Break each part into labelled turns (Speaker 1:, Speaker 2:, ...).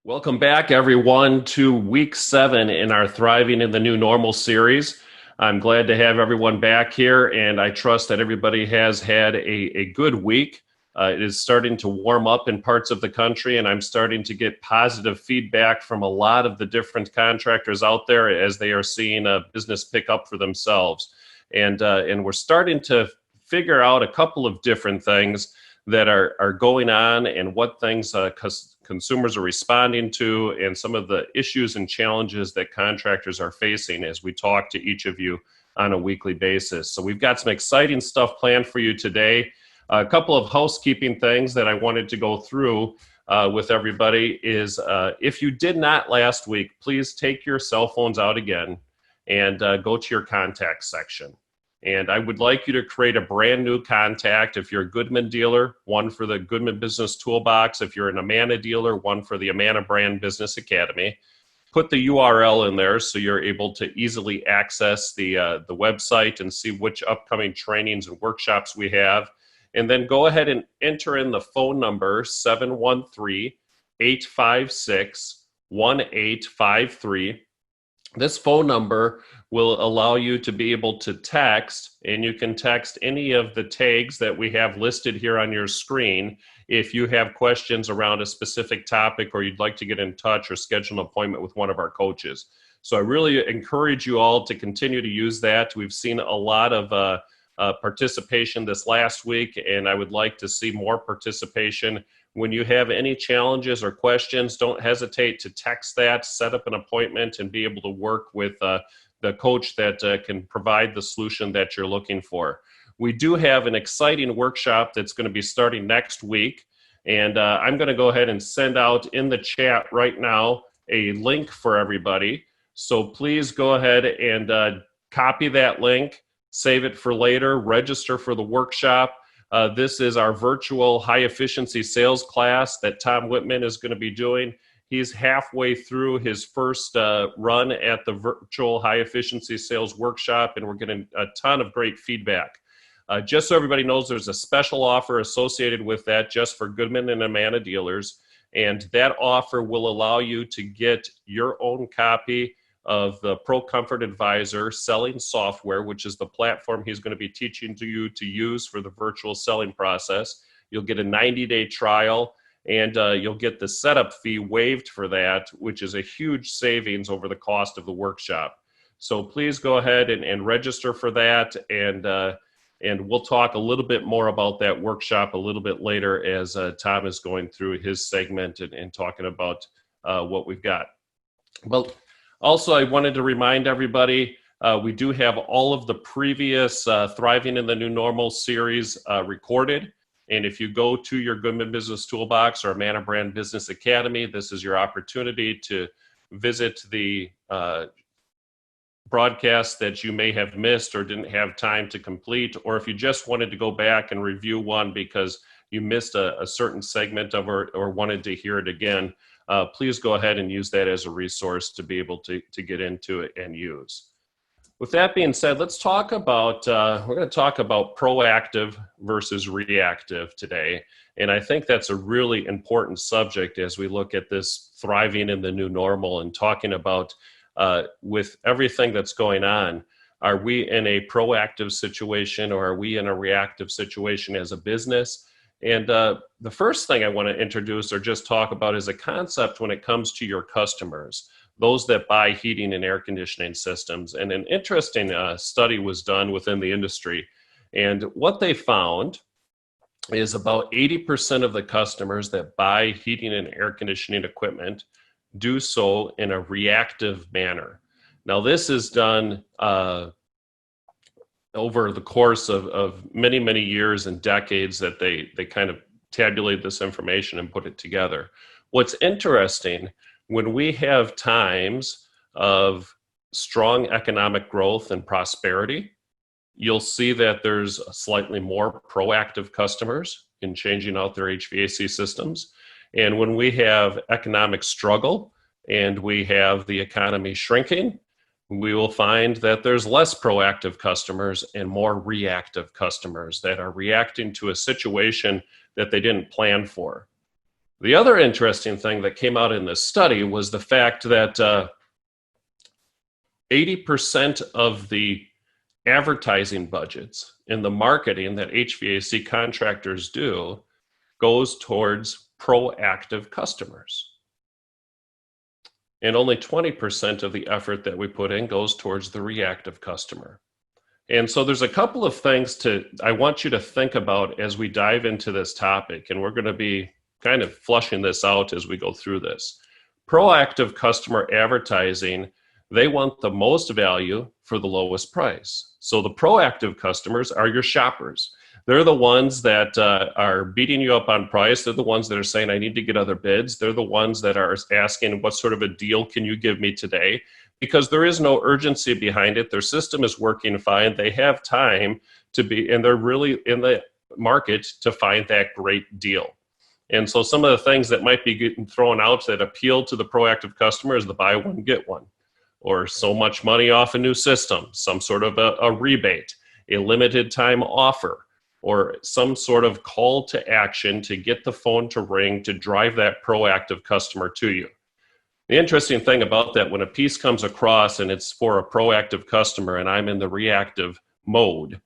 Speaker 1: Welcome back, everyone, to week 7 in our Thriving in the New Normal series. I'm glad to have everyone back here, and I trust that everybody has had a good week. It is starting to warm up in parts of the country, and I'm starting to get positive feedback from a lot of the different contractors out there as they are seeing a business pick up for themselves. And we're starting to figure out a couple of different things that are going on and what things consumers are responding to and some of the issues and challenges that contractors are facing as we talk to each of you on a weekly basis. So we've got some exciting stuff planned for you today. A couple of housekeeping things that I wanted to go through with everybody is if you did not last week, please take your cell phones out again and go to your contacts section. And I would like you to create a brand new contact. If you're a Goodman dealer, one for the Goodman Business Toolbox. If you're an Amana dealer, one for the Amana Brand Business Academy. Put the URL in there so you're able to easily access the website and see which upcoming trainings and workshops we have. And then go ahead and enter in the phone number 713-856-1853. This phone number will allow you to be able to text, and you can text any of the tags that we have listed here on your screen if you have questions around a specific topic or you'd like to get in touch or schedule an appointment with one of our coaches. So I really encourage you all to continue to use that. We've seen a lot of participation this last week, and I would like to see more participation. When you have any challenges or questions, don't hesitate to text that, set up an appointment, and be able to work with the coach that can provide the solution that you're looking for. We do have an exciting workshop that's going to be starting next week, and I'm going to go ahead and send out in the chat right now a link for everybody. So please go ahead and copy that link, save it for later, register for the workshop. This is our virtual high-efficiency sales class that Tom Whitman is going to be doing. He's halfway through his first run at the virtual high-efficiency sales workshop, and we're getting a ton of great feedback. Just so everybody knows, there's a special offer associated with that just for Goodman and Amana dealers, and that offer will allow you to get your own copy of the Pro Comfort Advisor selling software, which is the platform he's going to be teaching you to use for the virtual selling process. You'll get a 90-day trial, and you'll get the setup fee waived for that, which is a huge savings over the cost of the workshop. So please go ahead and register for that, and we'll talk a little bit more about that workshop a little bit later as Tom is going through his segment and talking about what we've got. Well, also, I wanted to remind everybody, we do have all of the previous Thriving in the New Normal series recorded. And if you go to your Goodman Business Toolbox or Amana Brand Business Academy, this is your opportunity to visit the broadcast that you may have missed or didn't have time to complete. Or if you just wanted to go back and review one because you missed a certain segment of it or wanted to hear it again, please go ahead and use that as a resource to be able to get into it and use. With that being said, let's talk about, we're going to talk about proactive versus reactive today. And I think that's a really important subject as we look at this thriving in the new normal and talking about with everything that's going on, are we in a proactive situation or are we in a reactive situation as a business? And the first thing I want to introduce or just talk about is a concept when it comes to your customers, those that buy heating and air conditioning systems. And an interesting study was done within the industry. And what they found is about 80% of the customers that buy heating and air conditioning equipment do so in a reactive manner. Now, this is done over the course of many, many years and decades that they kind of tabulate this information and put it together. What's interesting, when we have times of strong economic growth and prosperity, you'll see that there's slightly more proactive customers in changing out their HVAC systems. And when we have economic struggle and we have the economy shrinking, we will find that there's less proactive customers and more reactive customers that are reacting to a situation that they didn't plan for. The other interesting thing that came out in this study was the fact that 80% of the advertising budgets in the marketing that HVAC contractors do goes towards proactive customers. And only 20% of the effort that we put in goes towards the reactive customer. And so there's a couple of things I want you to think about as we dive into this topic, and we're going to be kind of flushing this out as we go through this. Proactive customer advertising, they want the most value for the lowest price. So the proactive customers are your shoppers. They're the ones that are beating you up on price. They're the ones that are saying, I need to get other bids. They're the ones that are asking, what sort of a deal can you give me today? Because there is no urgency behind it. Their system is working fine. They have time to be, and they're really in the market to find that great deal. And so some of the things that might be getting thrown out that appeal to the proactive customer is the buy one, get one, or so much money off a new system, some sort of a rebate, a limited time offer, or some sort of call to action to get the phone to ring to drive that proactive customer to you. The interesting thing about that, when a piece comes across and it's for a proactive customer and I'm in the reactive mode,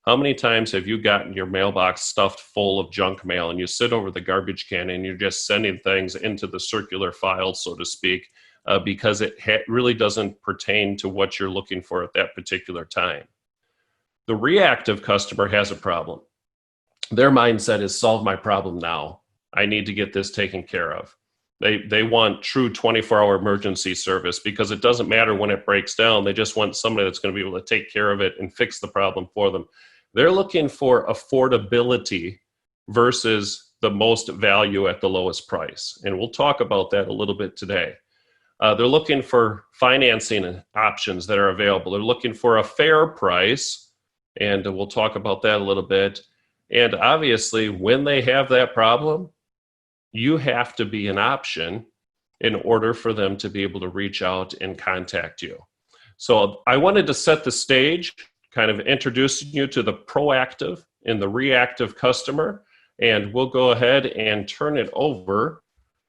Speaker 1: how many times have you gotten your mailbox stuffed full of junk mail and you sit over the garbage can and you're just sending things into the circular file, so to speak, because it really doesn't pertain to what you're looking for at that particular time? The reactive customer has a problem. Their mindset is solve my problem now. I need to get this taken care of. They want true 24-hour emergency service because it doesn't matter when it breaks down. They just want somebody that's going to be able to take care of it and fix the problem for them. They're looking for affordability versus the most value at the lowest price. And we'll talk about that a little bit today. They're looking for financing options that are available. They're looking for a fair price, and we'll talk about that a little bit. And obviously, when they have that problem, you have to be an option in order for them to be able to reach out and contact you. So I wanted to set the stage, kind of introducing you to the proactive and the reactive customer, and we'll go ahead and turn it over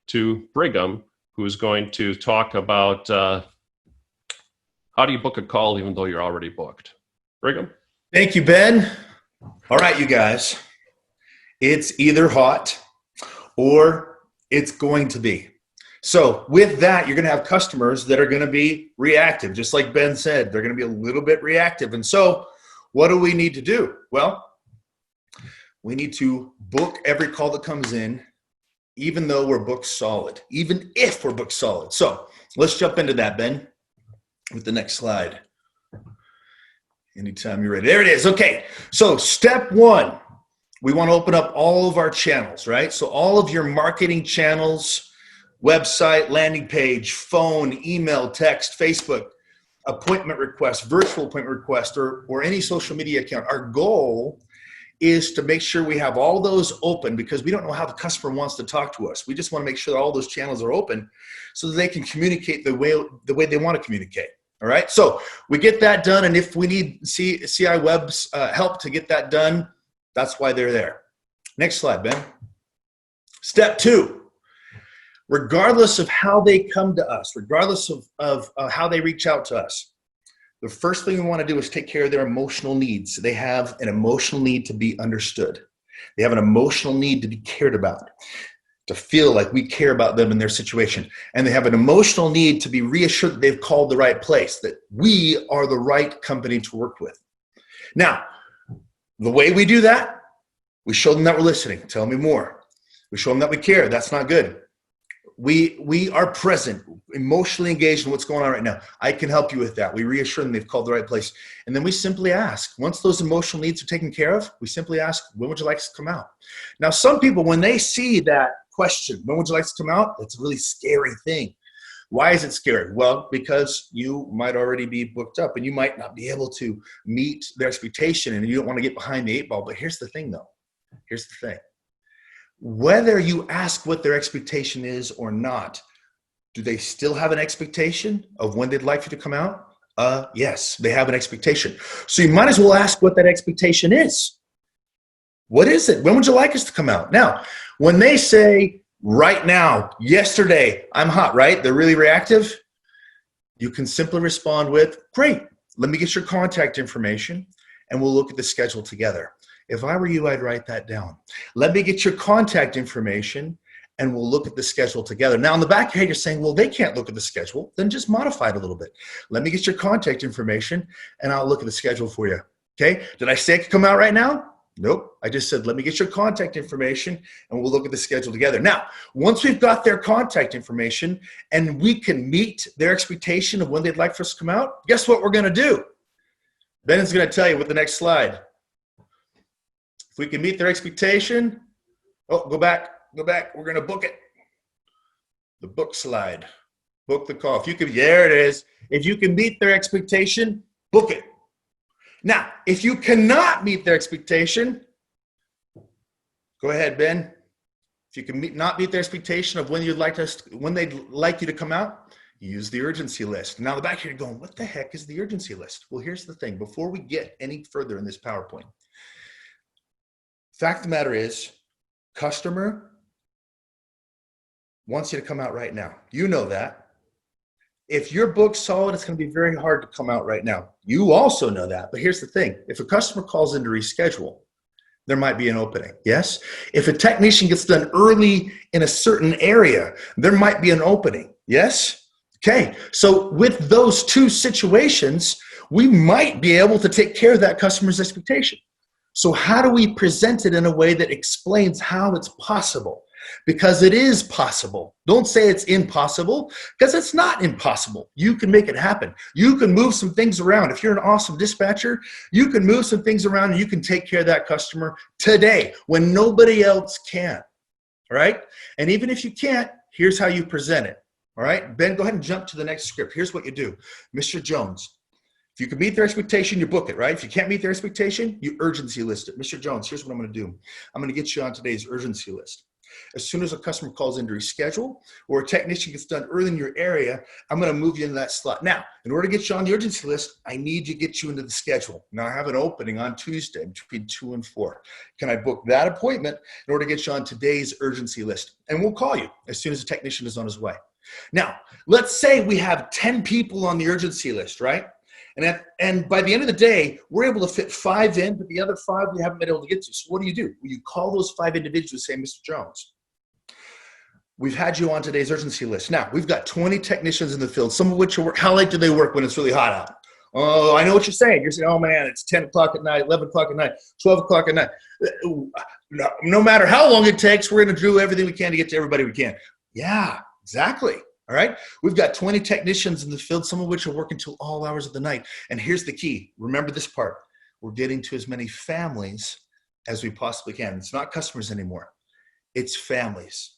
Speaker 1: to Brigham, who's going to talk about how do you book a call even though you're already booked. Brigham?
Speaker 2: Thank you, Ben. All right, you guys. It's either hot or it's going to be. So with that, you're going to have customers that are going to be reactive. Just like Ben said, they're going to be a little bit reactive. And so what do we need to do? Well, we need to book every call that comes in, even though we're booked solid, even if we're booked solid. So let's jump into that, Ben, with the next slide. Anytime you're ready. There it is. Okay. So step one, we want to open up all of our channels, right? So all of your marketing channels, website, landing page, phone, email, text, Facebook, appointment request, virtual appointment request, or any social media account. Our goal is to make sure we have all those open because we don't know how the customer wants to talk to us. We just want to make sure that all those channels are open so that they can communicate the way they want to communicate. All right, so we get that done, and if we need CI Web's help to get that done, that's why they're there. Next slide, Ben. Step two, regardless of how they come to us, regardless of how they reach out to us, the first thing we want to do is take care of their emotional needs. They have an emotional need to be understood. They have an emotional need to be cared about, to feel like we care about them and their situation. And they have an emotional need to be reassured that they've called the right place, that we are the right company to work with. Now, the way we do that, we show them that we're listening. Tell me more. We show them that we care. That's not good. We are present, emotionally engaged in what's going on right now. I can help you with that. We reassure them they've called the right place. And then we simply ask, once those emotional needs are taken care of, we simply ask, when would you like us to come out? Now, some people, when they see that question, when would you like to come out? It's a really scary thing. Why is it scary? Well, because you might already be booked up and you might not be able to meet their expectation and you don't want to get behind the 8 ball. But here's the thing though. Here's the thing. Whether you ask what their expectation is or not, do they still have an expectation of when they'd like you to come out? Yes, they have an expectation. So you might as well ask what that expectation is. What is it? When would you like us to come out? Now, when they say, right now, yesterday, I'm hot, right? They're really reactive. You can simply respond with, great, let me get your contact information and we'll look at the schedule together. If I were you, I'd write that down. Let me get your contact information and we'll look at the schedule together. Now, in the back of your head, you're saying, well, they can't look at the schedule. Then just modify it a little bit. Let me get your contact information and I'll look at the schedule for you. Okay? Did I say it could come out right now? Nope. I just said, let me get your contact information and we'll look at the schedule together. Now, once we've got their contact information and we can meet their expectation of when they'd like for us to come out, guess what we're going to do? Ben is going to tell you with the next slide. If we can meet their expectation, oh, go back. We're going to book it. The book slide. Book the call. If you can, there it is. If you can meet their expectation, book it. Now, if you cannot meet their expectation, go ahead, Ben. If you can not meet their expectation of when they'd like you to come out, use the urgency list. Now, the back here, you're going, what the heck is the urgency list? Well, here's the thing. Before we get any further in this PowerPoint, fact of the matter is, customer wants you to come out right now. You know that. If your book's solid, it's going to be very hard to come out right now. You also know that. But here's the thing. If a customer calls in to reschedule, there might be an opening. Yes? If a technician gets done early in a certain area, there might be an opening. Yes? Okay. So with those two situations, we might be able to take care of that customer's expectation. So how do we present it in a way that explains how it's possible? Because it is possible. Don't say it's impossible, because it's not impossible. You can make it happen. You can move some things around. If you're an awesome dispatcher, you can move some things around and you can take care of that customer today when nobody else can. All right? And even if you can't, here's how you present it. All right? Ben, go ahead and jump to the next script. Here's what you do. Mr. Jones, if you can meet their expectation, you book it, right? If you can't meet their expectation, you urgency list it. Mr. Jones, here's what I'm going to do. I'm going to get you on today's urgency list. As soon as a customer calls in to reschedule or a technician gets done early in your area, I'm going to move you into that slot. Now, in order to get you on the urgency list, I need to get you into the schedule. Now, I have an opening on Tuesday between 2 and 4. Can I book that appointment in order to get you on today's urgency list? And we'll call you as soon as the technician is on his way. Now, let's say we have 10 people on the urgency list, right? And by the end of the day, we're able to fit 5 in, but the other 5 we haven't been able to get to. So what do? Well, you call those 5 individuals and say, Mr. Jones, we've had you on today's urgency list. Now, we've got 20 technicians in the field, some of which are how late do they work when it's really hot out? Oh, I know what you're saying. You're saying, oh, man, it's 10 o'clock at night, 11 o'clock at night, 12 o'clock at night. No matter how long it takes, we're going to do everything we can to get to everybody we can. Yeah, exactly. All right. We've got 20 technicians in the field, some of which are working till all hours of the night. And here's the key. Remember this part. We're getting to as many families as we possibly can. It's not customers anymore. It's families.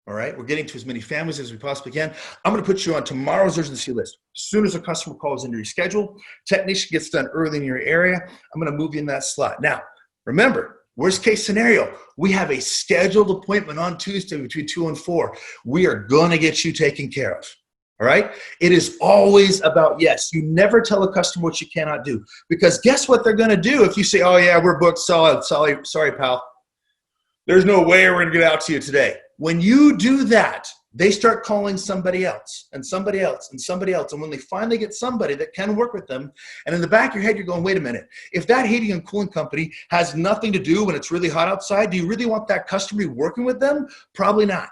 Speaker 2: All right. We're getting to as many families as we possibly can. I'm going to put you on tomorrow's urgency list. As soon as a customer calls in to reschedule, technician gets done early in your area, I'm going to move you in that slot. Now, remember, worst case scenario, we have a scheduled appointment on Tuesday between 2 and 4. We are going to get you taken care of. All right? It is always about yes. You never tell a customer what you cannot do. Because guess what they're going to do if you say, oh, yeah, we're booked solid. Sorry, pal. There's no way we're going to get out to you today. When you do that, they start calling somebody else and somebody else and somebody else. And when they finally get somebody that can work with them, and in the back of your head, you're going, wait a minute. If that heating and cooling company has nothing to do when it's really hot outside, do you really want that customer working with them? Probably not.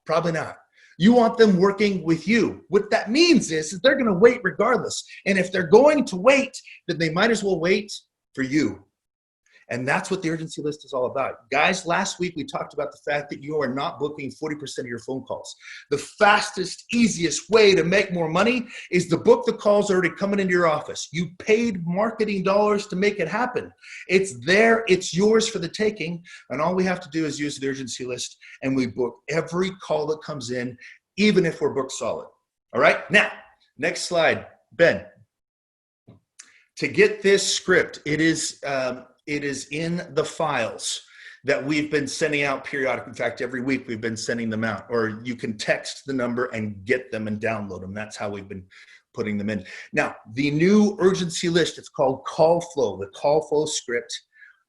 Speaker 2: Probably not. You want them working with you. What that means is they're going to wait regardless. And if they're going to wait, then they might as well wait for you. And that's what the urgency list is all about. Guys, last week we talked about the fact that you are not booking 40% of your phone calls. The fastest, easiest way to make more money is to book the calls already coming into your office. You paid marketing dollars to make it happen. It's there, it's yours for the taking, and all we have to do is use the urgency list, and we book every call that comes in, even if we're booked solid. All right? Now, next slide. Ben, to get this script, it is in the files that we've been sending out periodically. In fact, every week we've been sending them out, or you can text the number and get them and download them. That's how we've been putting them in. Now, the new urgency list, it's called Call Flow, the Call Flow script.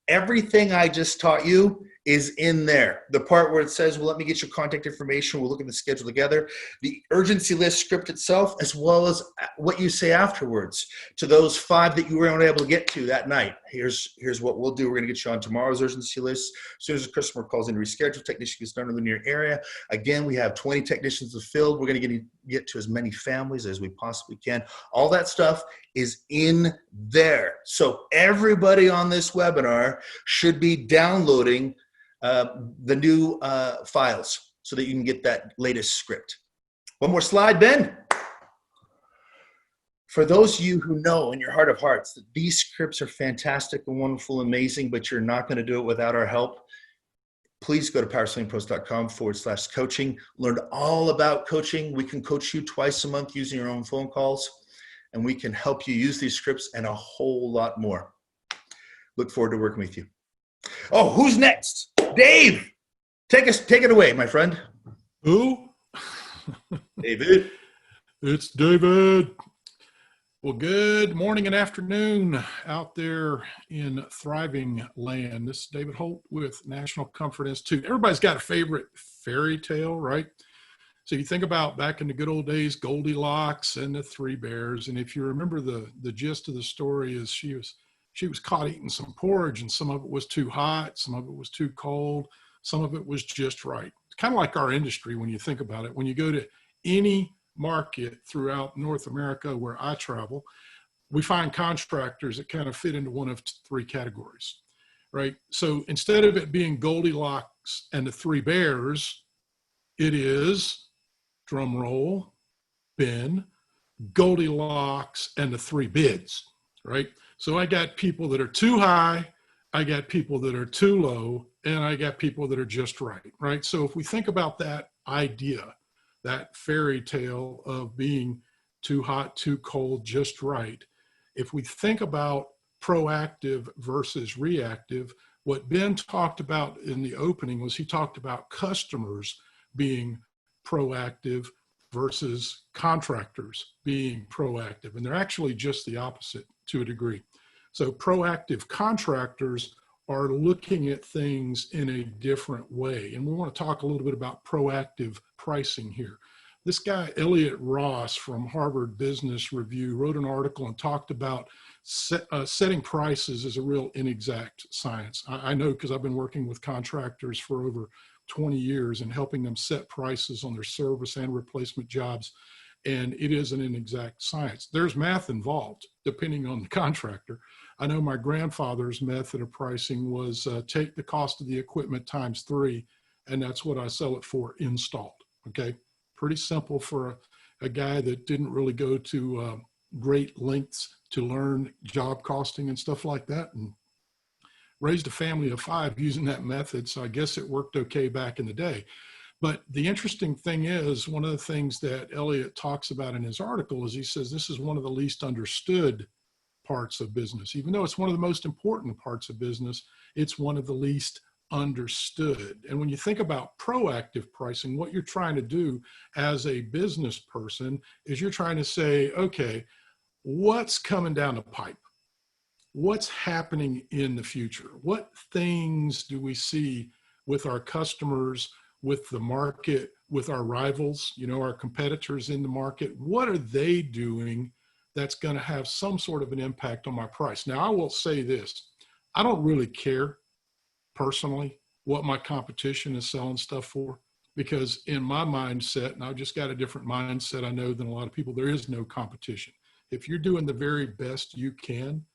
Speaker 2: Everything I just taught you is in there. The part where it says, well, let me get your contact information. We'll look at the schedule together. The urgency list script itself, as well as what you say afterwards to those 5 that you were unable to get to that night. Here's what we'll do. We're going to get you on tomorrow's urgency list. As soon as the customer calls in to reschedule, technician gets done in your area. Again, we have 20 technicians in the field. We're going to get to as many families as we possibly can. All that stuff is in there. So everybody on this webinar should be downloading the new files so that you can get that latest script. One more slide, Ben. For those of you who know in your heart of hearts that these scripts are fantastic and wonderful, amazing, but you're not going to do it without our help, please go to powersellingpros.com/coaching. Learn all about coaching. We can coach you twice a month using your own phone calls, and we can help you use these scripts and a whole lot more. Look forward to working with you. Oh, who's next? Dave, take it away, my friend.
Speaker 3: Who?
Speaker 2: David.
Speaker 3: It's David. Well, good morning and afternoon out there in thriving land. This is David Holt with National Comfort Institute. Everybody's got a favorite fairy tale, right? So you think about back in the good old days, Goldilocks and the 3 bears. And if you remember the gist of the story is she was caught eating some porridge, and some of it was too hot, some of it was too cold, some of it was just right. It's kind of like our industry when you think about it. When you go to any market throughout North America where I travel, we find contractors that kind of fit into one of 3 categories, right? So instead of it being Goldilocks and the 3 bears, it is, drum roll, Ben, Goldilocks and the 3 bids, right? So I got people that are too high, I got people that are too low, and I got people that are just right, right? So if we think about that idea, that fairy tale of being too hot, too cold, just right, if we think about proactive versus reactive, what Ben talked about in the opening was he talked about customers being proactive versus contractors being proactive. And they're actually just the opposite to a degree. So proactive contractors are looking at things in a different way. And we want to talk a little bit about proactive pricing here. This guy, Elliot Ross from Harvard Business Review, wrote an article and talked about setting prices is a real inexact science. I know because I've been working with contractors for over 20 years and helping them set prices on their service and replacement jobs. And it is an inexact science. There's math involved, depending on the contractor. I know my grandfather's method of pricing was take the cost of the equipment times 3, and that's what I sell it for installed, okay? Pretty simple for a guy that didn't really go to great lengths to learn job costing and stuff like that, and raised a family of 5 using that method, so I guess it worked okay back in the day. But the interesting thing is, one of the things that Elliot talks about in his article is he says this is one of the least understood parts of business. Even though it's one of the most important parts of business, it's one of the least understood. And when you think about proactive pricing, what you're trying to do as a business person is you're trying to say, okay, what's coming down the pipe? What's happening in the future? What things do we see with our customers, with the market, with our rivals, our competitors in the market? What are they doing that's going to have some sort of an impact on my price? Now, I will say this. I don't really care personally what my competition is selling stuff for, because in my mindset, and I've just got a different mindset I know than a lot of people, there is no competition. If you're doing the very best you can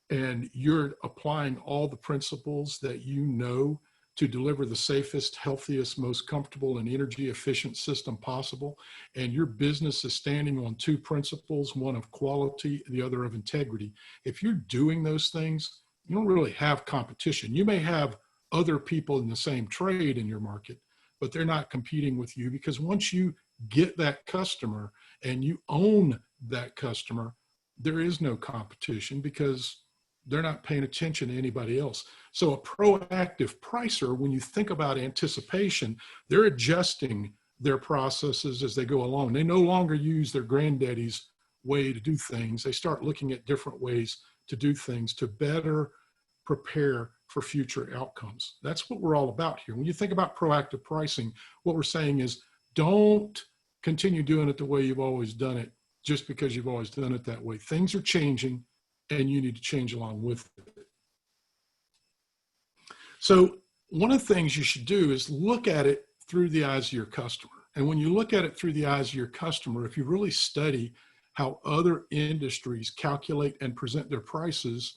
Speaker 3: and you're applying all the principles that you know to deliver the safest, healthiest, most comfortable and energy efficient system possible, and your business is standing on 2 principles, one of quality, the other of integrity. If you're doing those things, you don't really have competition. You may have other people in the same trade in your market, but they're not competing with you, because once you get that customer and you own that customer, there is no competition, because they're not paying attention to anybody else. So a proactive pricer, when you think about anticipation, they're adjusting their processes as they go along. They no longer use their granddaddy's way to do things. They start looking at different ways to do things to better prepare for future outcomes. That's what we're all about here. When you think about proactive pricing, what we're saying is don't continue doing it the way you've always done it just because you've always done it that way. Things are changing and you need to change along with it. So one of the things you should do is look at it through the eyes of your customer. And when you look at it through the eyes of your customer, if you really study how other industries calculate and present their prices,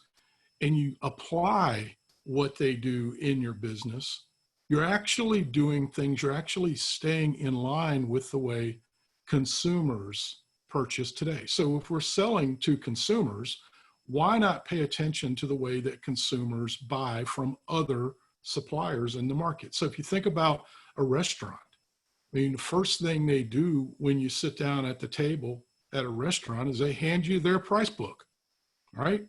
Speaker 3: and you apply what they do in your business, you're actually doing things, you're actually staying in line with the way consumers purchase today. So if we're selling to consumers, why not pay attention to the way that consumers buy from other suppliers in the market? So if you think about a restaurant, I mean, the first thing they do when you sit down at the table at a restaurant is they hand you their price book, right?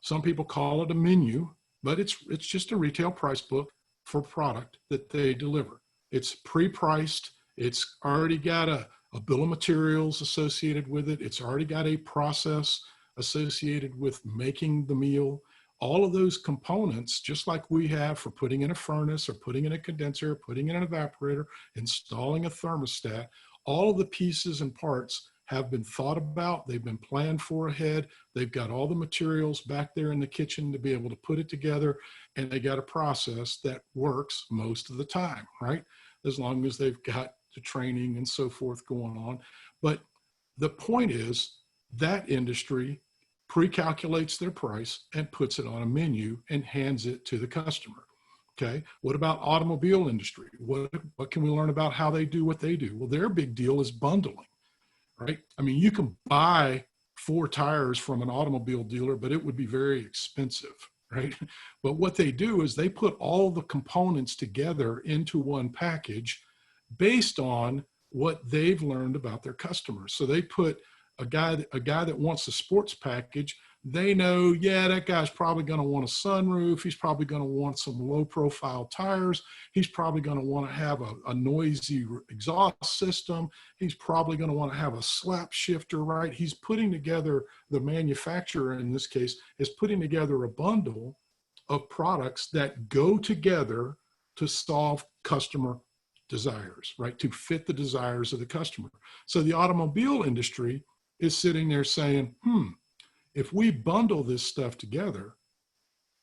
Speaker 3: Some people call it a menu, but it's just a retail price book for product that they deliver. It's pre-priced. It's already got a bill of materials associated with it. It's already got a process associated with making the meal. All of those components, just like we have for putting in a furnace or putting in a condenser, putting in an evaporator, installing a thermostat, all of the pieces and parts have been thought about. They've been planned for ahead. They've got all the materials back there in the kitchen to be able to put it together. And they got a process that works most of the time, right? As long as they've got the training and so forth going on. But the point is that industry pre-calculates their price and puts it on a menu and hands it to the customer. Okay. What about automobile industry? What can we learn about how they do what they do? Well, their big deal is bundling, right? I mean, you can buy 4 tires from an automobile dealer, but it would be very expensive, right? But what they do is they put all the components together into one package based on what they've learned about their customers. So they put a guy that wants a sports package, they know, yeah, that guy's probably going to want a sunroof. He's probably going to want some low profile tires. He's probably going to want to have a noisy exhaust system. He's probably going to want to have a slap shifter, right? He's putting together, the manufacturer in this case is putting together a bundle of products that go together to solve customer desires, right? To fit the desires of the customer. So the automobile industry is sitting there saying, if we bundle this stuff together,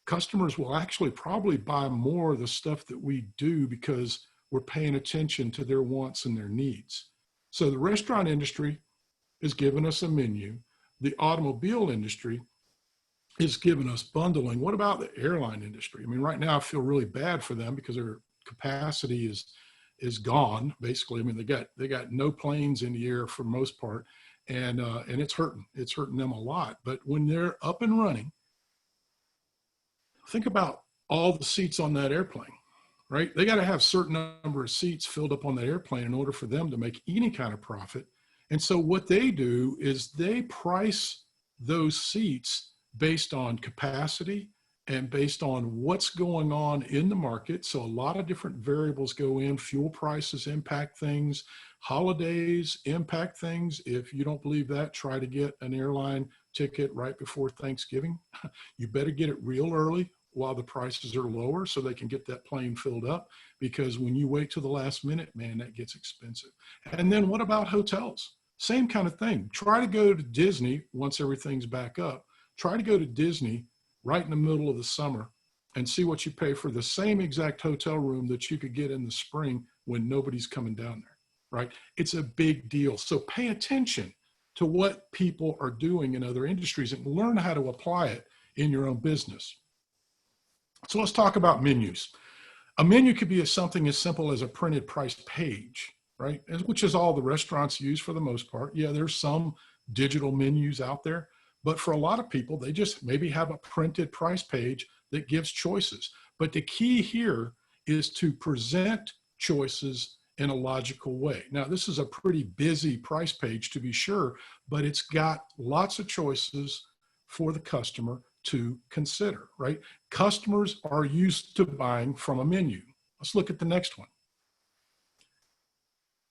Speaker 3: customers will actually probably buy more of the stuff that we do because we're paying attention to their wants and their needs. So the restaurant industry is giving us a menu. The automobile industry is giving us bundling. What about the airline industry? I mean, right now I feel really bad for them because their capacity is gone, basically. I mean, they got no planes in the air for the most part. And it's hurting them a lot. But when they're up and running, think about all the seats on that airplane, right? They got to have a certain number of seats filled up on that airplane in order for them to make any kind of profit. And so what they do is they price those seats based on capacity and based on what's going on in the market. So a lot of different variables go in. Fuel prices impact things. Holidays impact things. If you don't believe that, try to get an airline ticket right before Thanksgiving. You better get it real early while the prices are lower so they can get that plane filled up, because when you wait till the last minute, man, that gets expensive. And then what about hotels? Same kind of thing. Try to go to Disney once everything's back up. Try to go to Disney right in the middle of the summer and see what you pay for the same exact hotel room that you could get in the spring when nobody's coming down there, right? It's a big deal. So pay attention to what people are doing in other industries and learn how to apply it in your own business. So let's talk about menus. A menu could be something as simple as a printed price page, right? Which is all the restaurants use for the most part. Yeah, there's some digital menus out there, but for a lot of people, they just maybe have a printed price page that gives choices. But the key here is to present choices in a logical way. Now, this is a pretty busy price page to be sure, but it's got lots of choices for the customer to consider, right? Customers are used to buying from a menu. Let's look at the next one.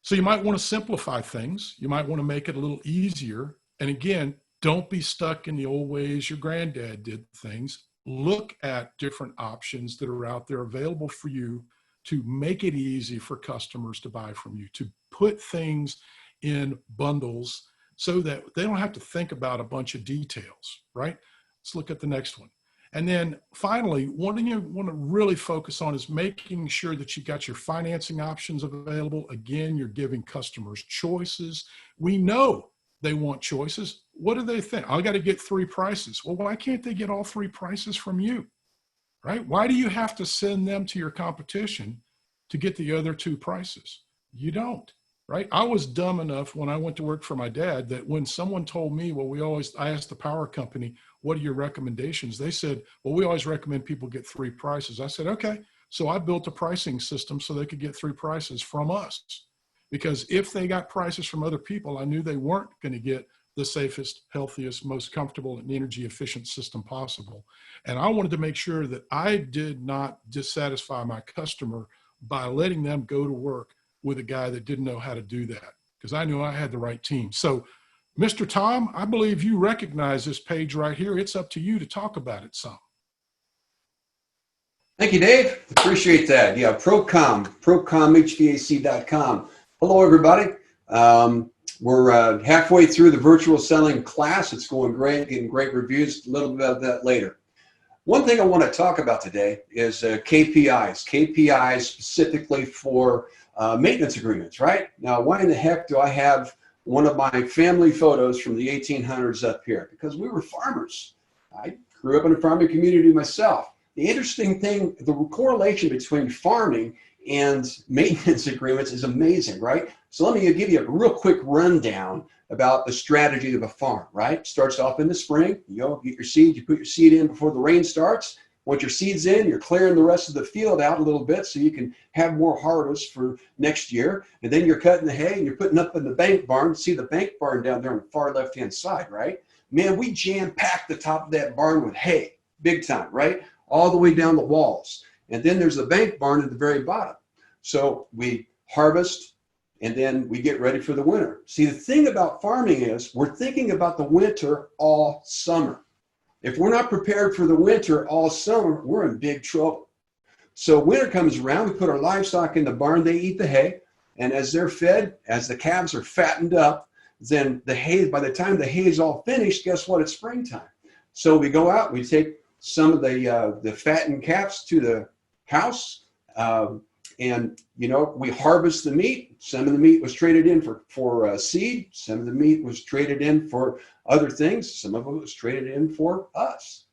Speaker 3: So you might want to simplify things. You might want to make it a little easier. And again, don't be stuck in the old ways your granddad did things. look at different options that are out there available for you to make it easy for customers to buy from you, to put things in bundles so that they don't have to think about a bunch of details, right? Let's look at the next one. And then finally, one thing you want to really focus on is making sure that you've got your financing options available. Again, you're giving customers choices. We know they want choices. What do they think? I got to get 3 prices. Well, why can't they get all 3 prices from you, right? Why do you have to send them to your competition to get the other 2 prices? You don't, right? I was dumb enough when I went to work for my dad that when someone told me, well, I asked the power company, what are your recommendations? They said, well, we always recommend people get 3 prices. I said, okay. So I built a pricing system so they could get 3 prices from us. Because if they got prices from other people, I knew they weren't going to get the safest, healthiest, most comfortable and energy efficient system possible. And I wanted to make sure that I did not dissatisfy my customer by letting them go to work with a guy that didn't know how to do that, because I knew I had the right team. So Mr. Tom, I believe you recognize this page right here. It's up to you to talk about it some.
Speaker 4: Thank you, Dave. Appreciate that. Yeah, ProComHVAC.com. Hello, everybody. We're halfway through the virtual selling class. It's going great, getting great reviews. A little bit about that later. One thing I want to talk about today is KPIs. KPIs specifically for maintenance agreements, right? Now, why in the heck do I have one of my family photos from the 1800s up here? Because we were farmers. I grew up in a farming community myself. The interesting thing, the correlation between farming and maintenance agreements is amazing, right? So let me give you a real quick rundown about the strategy of a farm, right? Starts off in the spring, you get your seed, you put your seed in before the rain starts. Once your seed's in, you're clearing the rest of the field out a little bit so you can have more harvest for next year. And then you're cutting the hay and you're putting up in the bank barn. See the bank barn down there on the far left-hand side, right? Man, we jam-packed the top of that barn with hay, big time, right? All the way down the walls. And then there's the bank barn at the very bottom. So we harvest and then we get ready for the winter. See, the thing about farming is we're thinking about the winter all summer. If we're not prepared for the winter all summer, we're in big trouble. So winter comes around, we put our livestock in the barn, they eat the hay, and as they're fed, as the calves are fattened up, then the hay, by the time the hay is all finished, guess what? It's springtime. So we go out, we take some of the fattened calves to the house, and we harvest the meat. Some of the meat was traded in for seed. Some of the meat was traded in for other things. Some of it was traded in for us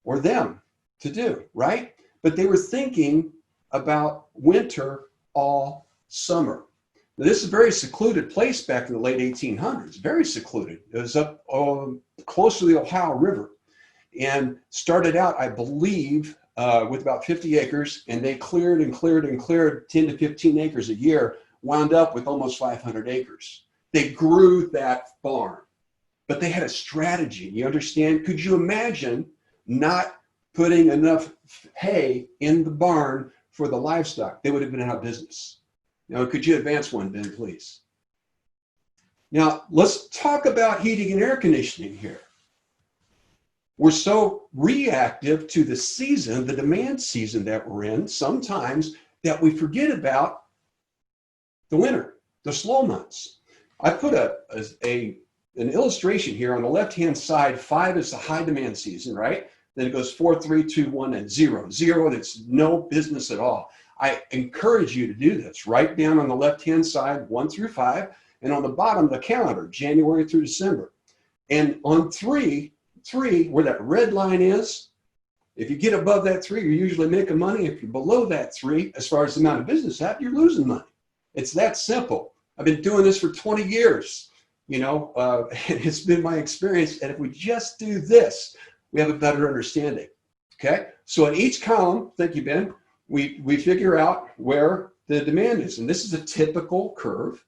Speaker 4: or them to do, right? But they were thinking about winter all summer. Now, this is a very secluded place back in the late 1800s, very secluded. It was up close to the Ohio River and started out, I believe, with about 50 acres, and they cleared and cleared and cleared 10 to 15 acres a year, wound up with almost 500 acres. They grew that barn, but they had a strategy. You understand? Could you imagine not putting enough hay in the barn for the livestock? They would have been out of business. Now, could you advance one, Ben, please? Now, let's talk about heating and air conditioning here. We're so reactive to the season, the demand season that we're in sometimes, that we forget about the winter, the slow months. I put an illustration here on the left-hand side. 5 is the high demand season, right? Then it goes 4, 3, 2, 1, and 0. 0, that's no business at all. I encourage you to do this. Write down on the left-hand side 1 through 5, and on the bottom the calendar, January through December. And on 3, where that red line is, if you get above that 3, you're usually making money. If you're below that 3, as far as the amount of business out, you're losing money. It's that simple. I've been doing this for 20 years, and it's been my experience. And if we just do this, we have a better understanding. Okay. So in each column, thank you, Ben, we figure out where the demand is. And this is a typical curve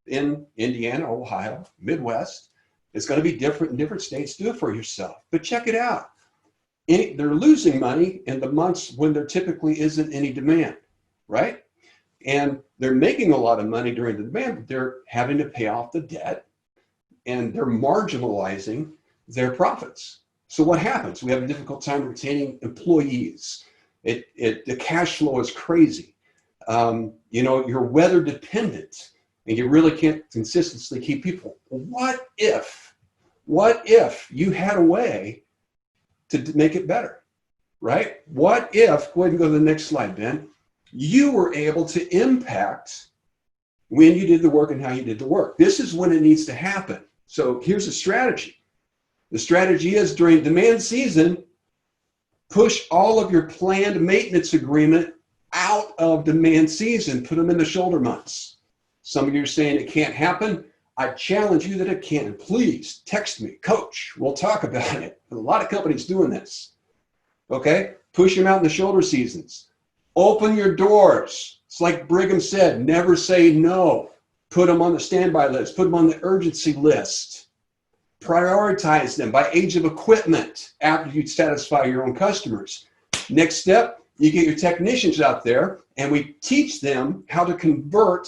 Speaker 4: in Indiana, Ohio, Midwest. It's going to be different in different states. Do it for yourself. But check it out. They're losing money in the months when there typically isn't any demand, right? And they're making a lot of money during the demand, but they're having to pay off the debt, and they're marginalizing their profits. So what happens? We have a difficult time retaining employees. The cash flow is crazy. You're weather dependent and you really can't consistently keep people. What if you had a way to make it better, right? What if, go ahead and go to the next slide, Ben, you were able to impact when you did the work and how you did the work. This is when it needs to happen. So here's a strategy. The strategy is during demand season, push all of your planned maintenance agreement out of demand season, put them in the shoulder months. Some of you are saying it can't happen. I challenge you that it can. Please text me, coach. We'll talk about it. A lot of companies doing this. Okay? Push them out in the shoulder seasons. Open your doors. It's like Brigham said, never say no. Put them on the standby list. Put them on the urgency list. Prioritize them by age of equipment after you satisfy your own customers. Next step, you get your technicians out there and we teach them how to convert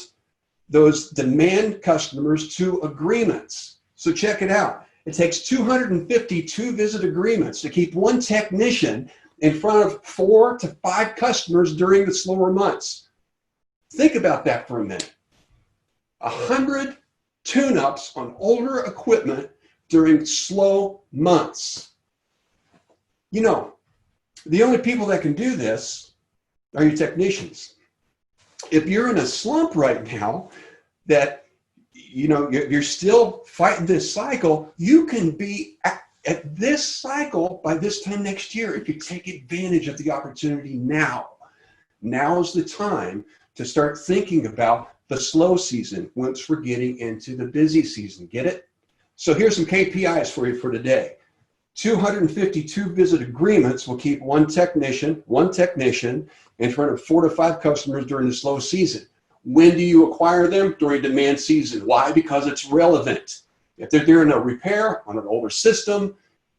Speaker 4: those demand customers to agreements. So check it out. It takes 252 visit agreements to keep one technician in front of 4 to 5 customers during the slower months. Think about that for a minute. 100 tune-ups on older equipment during slow months. You know, the only people that can do this are your technicians. If you're in a slump right now that, you're still fighting this cycle, you can be at this cycle by this time next year if you take advantage of the opportunity now. Now is the time to start thinking about the slow season once we're getting into the busy season. Get it? So here's some KPIs for you for today. 252 visit agreements will keep one technician in front of 4 to 5 customers during the slow season. When do you acquire them? During demand season. Why? Because it's relevant. If they're doing a repair on an older system,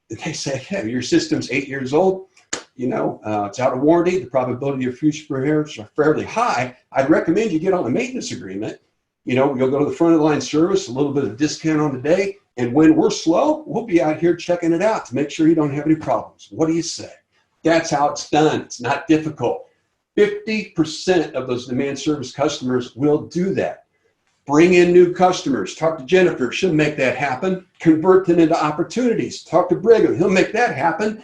Speaker 4: they say, hey, your system's 8 years old, it's out of warranty, the probability of future repairs are fairly high. I'd recommend you get on a maintenance agreement. You'll go to the front of the line service, a little bit of discount on the day, and when we're slow, we'll be out here checking it out to make sure you don't have any problems. What do you say? That's how it's done. It's not difficult. 50% of those demand service customers will do that. Bring in new customers. Talk to Jennifer. She'll make that happen. Convert them into opportunities. Talk to Brigham. He'll make that happen.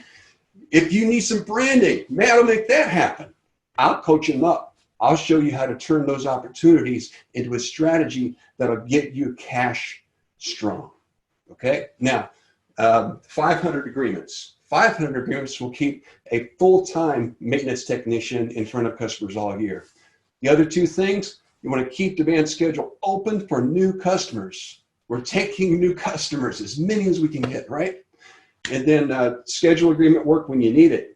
Speaker 4: If you need some branding, Matt will make that happen. I'll coach him up. I'll show you how to turn those opportunities into a strategy that'll get you cash strong. Okay? Now, 500 agreements. 500 agreements will keep a full-time maintenance technician in front of customers all year. The other 2 things, you want to keep demand schedule open for new customers. We're taking new customers, as many as we can get, right? And then schedule agreement work when you need it.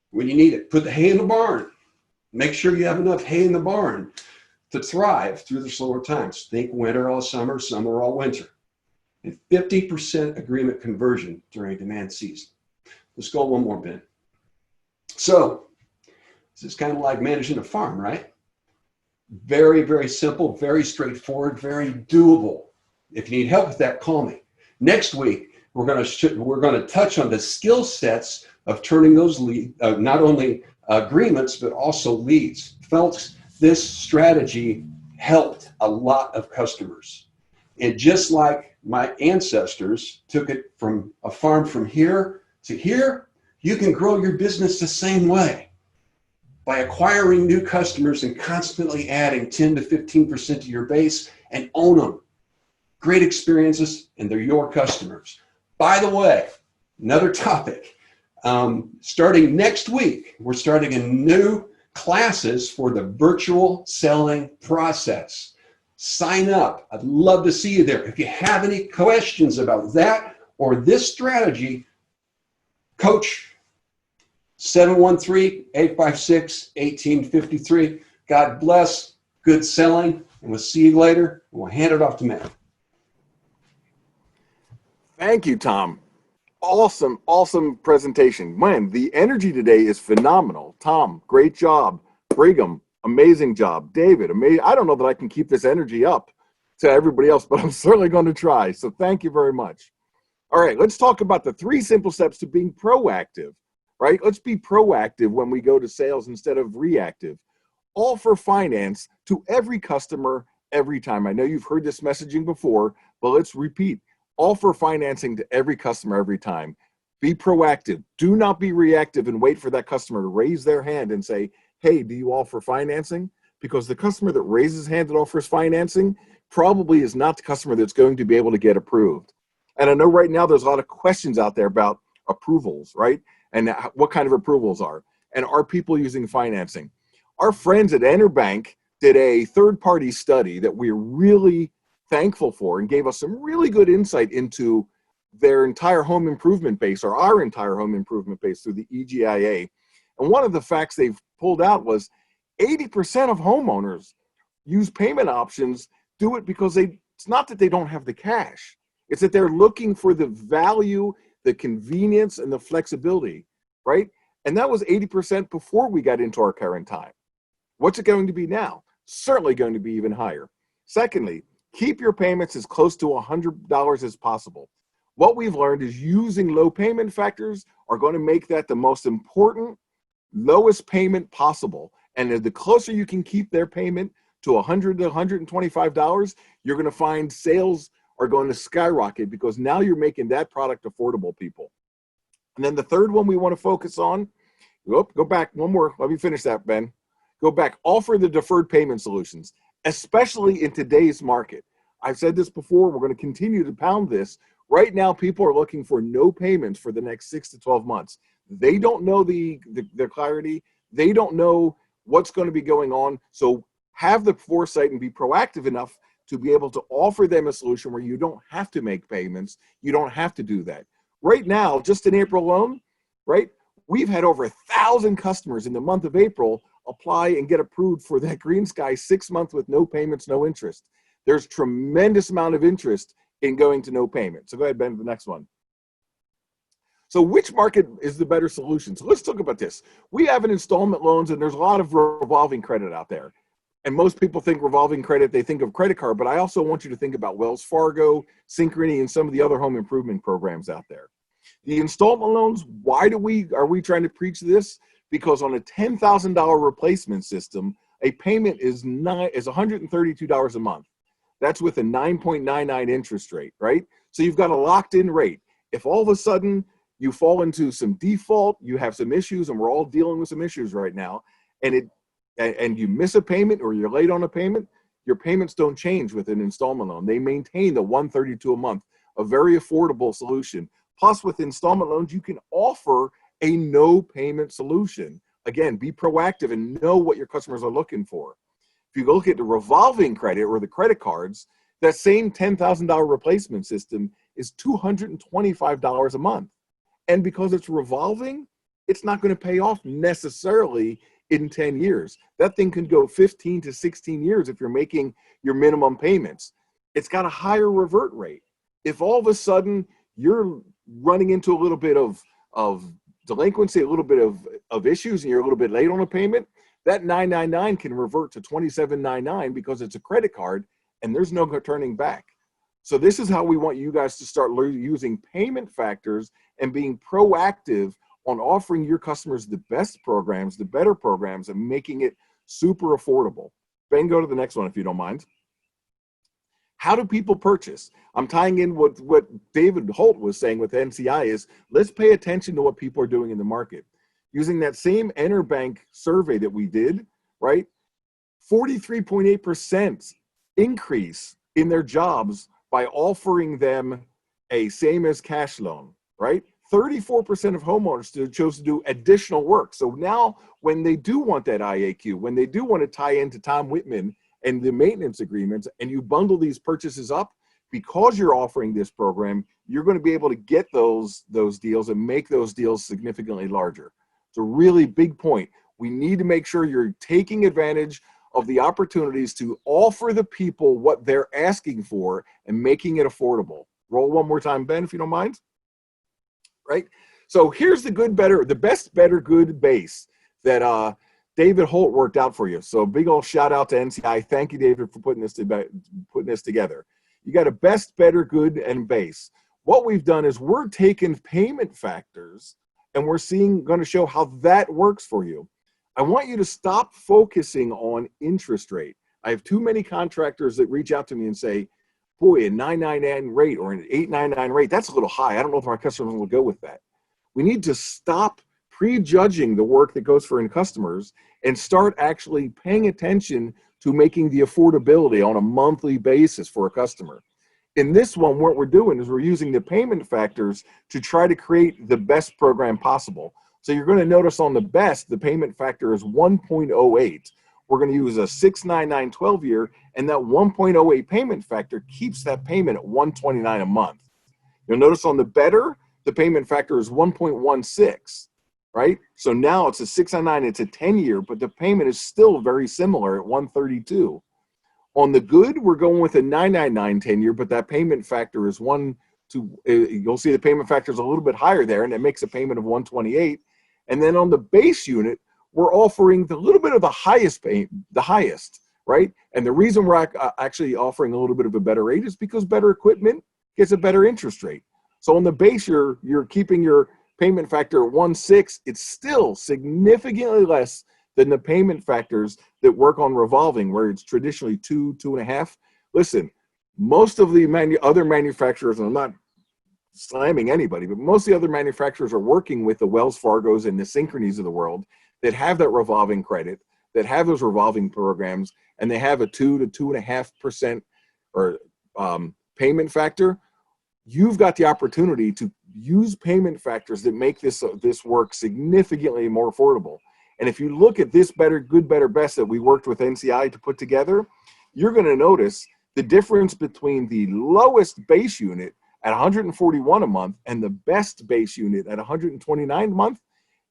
Speaker 4: When you need it, put the hay in the barn. Make sure you have enough hay in the barn to thrive through the slower times. Think winter all summer, summer all winter. And 50% agreement conversion during demand season. Let's go one more, Ben. So this is kind of like managing a farm, right? Very, very simple, very straightforward, very doable. If you need help with that, call me. Next week, we're going to touch on the skill sets of turning those not only agreements, but also leads. Folks, this strategy helped a lot of customers. And just like my ancestors took it from a farm from here to here, you can grow your business the same way by acquiring new customers and constantly adding 10 to 15% to your base and own them. Great experiences, and they're your customers. By the way, another topic, starting next week, we're starting a new classes for the virtual selling process. Sign up. I'd love to see you there. If you have any questions about that or this strategy, coach 713-856-1853. God bless. Good selling. And we'll see you later. We'll hand it off to Matt.
Speaker 5: Thank you, Tom. Awesome presentation. Man, the energy today is phenomenal. Tom, great job. Brigham, amazing job. David, amazing. I don't know that I can keep this energy up to everybody else, but I'm certainly going to try. So thank you very much. All right, let's talk about the 3 simple steps to being proactive, right? Let's be proactive when we go to sales instead of reactive. Offer finance to every customer every time. I know you've heard this messaging before, but let's repeat. Offer financing to every customer every time. Be proactive. Do not be reactive and wait for that customer to raise their hand and say, hey, do you offer financing? Because the customer that raises his hand and offers financing probably is not the customer that's going to be able to get approved. And I know right now there's a lot of questions out there about approvals, right? And what kind of approvals are. And are people using financing? Our friends at Enterbank did a third-party study that we're really thankful for and gave us some really good insight into their entire home improvement base, or our entire home improvement base, through the EGIA. And one of the facts they've pulled out was 80% of homeowners use payment options, do it because it's not that they don't have the cash. It's that they're looking for the value, the convenience, and the flexibility, right? And that was 80% before we got into our current time. What's it going to be now? Certainly going to be even higher. Secondly, keep your payments as close to $100 as possible. What we've learned is using low payment factors are going to make that the most important, lowest payment possible. And the closer you can keep their payment to $100 to $125, you're going to find sales are going to skyrocket, because now you're making that product affordable, people. And then the third one we want to focus on, go back one more. Let me finish that, Ben. Go back. Offer the deferred payment solutions, especially in today's market. I've said this before. We're going to continue to pound this. Right now, people are looking for no payments for the next 6 to 12 months. They don't know their clarity. They don't know what's going to be going on. So have the foresight and be proactive enough to be able to offer them a solution where you don't have to make payments. You don't have to do that. Right now, just in April alone, right, we've had over 1,000 customers in the month of April apply and get approved for that Green Sky 6 month with no payments, no interest. There's tremendous amount of interest in going to no payment. So go ahead, Ben, the next one. So which market is the better solution? So let's talk about this. We have an installment loans, and there's a lot of revolving credit out there. And most people think revolving credit, they think of credit card, but I also want you to think about Wells Fargo, Synchrony, and some of the other home improvement programs out there. The installment loans, why are we trying to preach this? Because on a $10,000 replacement system, a payment is $132 a month. That's with a 9.99 interest rate, right? So you've got a locked in rate. If all of a sudden you fall into some default, you have some issues, and we're all dealing with some issues right now, and you miss a payment or you're late on a payment, your payments don't change with an installment loan. They maintain the $132 a month, a very affordable solution. Plus, with installment loans, you can offer a no payment solution. Again, be proactive and know what your customers are looking for. If you look at the revolving credit or the credit cards, that same $10,000 replacement system is $225 a month. And because it's revolving, it's not going to pay off necessarily in 10 years. That thing can go 15 to 16 years if you're making your minimum payments. It's got a higher revert rate. If all of a sudden you're running into a little bit of delinquency, a little bit of issues, and you're a little bit late on a payment, that $999 can revert to $27.99 because it's a credit card and there's no turning back. So this is how we want you guys to start using payment factors and being proactive on offering your customers the best programs, the better programs, and making it super affordable. Ben, go to the next one if you don't mind. How do people purchase? I'm tying in what David Holt was saying with NCI is, let's pay attention to what people are doing in the market. Using that same Enterbank survey that we did, right? 43.8% increase in their jobs by offering them a same as cash loan, right? 34% of homeowners chose to do additional work. So now when they do want that IAQ, when they do want to tie into Tom Whitman and the maintenance agreements, and you bundle these purchases up, because you're offering this program, you're going to be able to get those deals and make those deals significantly larger. It's a really big point. We need to make sure you're taking advantage of the opportunities to offer the people what they're asking for and making it affordable. Roll one more time, Ben, if you don't mind. Right? So here's the best, better, good base that David Holt worked out for you. So big old shout out to NCI. Thank you, David, for putting this together. You got a best, better, good, and base. What we've done is we're taking payment factors and we're going to show how that works for you. I want you to stop focusing on interest rate. I have too many contractors that reach out to me and say, boy, a 999 rate or an 899 rate, that's a little high. I don't know if our customers will go with that. We need to stop prejudging the work that goes for end customers and start actually paying attention to making the affordability on a monthly basis for a customer. In this one, what we're doing is we're using the payment factors to try to create the best program possible. So you're going to notice on the best, the payment factor is 1.08. We're going to use a 699 12-year, and that 1.08 payment factor keeps that payment at $129 a month. You'll notice on the better, the payment factor is 1.16, right? So now it's a 699, it's a 10-year, but the payment is still very similar at $132. On the good, we're going with a 999 10-year, but that payment factor is you'll see the payment factor is a little bit higher there, and it makes a payment of $128. And then on the base unit, we're offering the little bit of the highest, right? And the reason we're actually offering a little bit of a better rate is because better equipment gets a better interest rate. So on the base, you're keeping your payment factor at 1.6. It's still significantly less than the payment factors that work on revolving, where it's traditionally 2.5. Listen, most of the other manufacturers, and I'm not slamming anybody, but most of the other manufacturers are working with the Wells Fargos and the Synchronies of the world that have that revolving credit, that have those revolving programs, and they have a 2 to 2.5% or payment factor. You've got the opportunity to use payment factors that make this work significantly more affordable. And if you look at this better, good, better, best that we worked with NCI to put together, you're going to notice the difference between the lowest base unit at $141 a month and the best base unit at $129 a month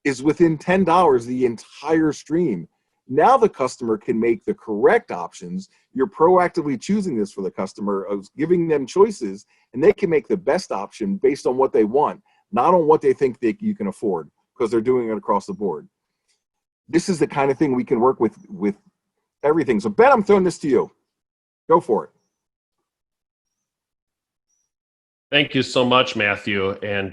Speaker 5: is within $10 the entire stream. Now the customer can make the correct options. You're proactively choosing this for the customer, of giving them choices, and they can make the best option based on what they want, not on what they think that you can afford, because they're doing it across the board. This is the kind of thing we can work with everything. So Ben, I'm throwing this to you. Go for it.
Speaker 1: Thank you so much, Matthew. And,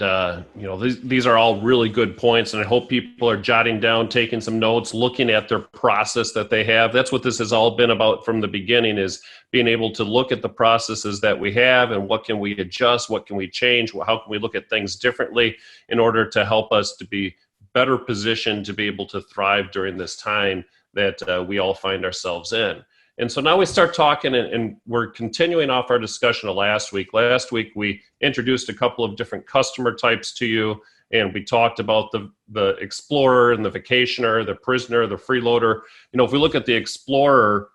Speaker 1: these are all really good points, and I hope people are jotting down, taking some notes, looking at their process that they have. That's what this has all been about from the beginning, is being able to look at the processes that we have and what can we adjust, what can we change, how can we look at things differently in order to help us to be better positioned to be able to thrive during this time that we all find ourselves in. And so now we start talking, and we're continuing off our discussion of last week. Last week, we introduced a couple of different customer types to you, and we talked about the Explorer and the Vacationer, the Prisoner, the Freeloader. If we look at the Explorer,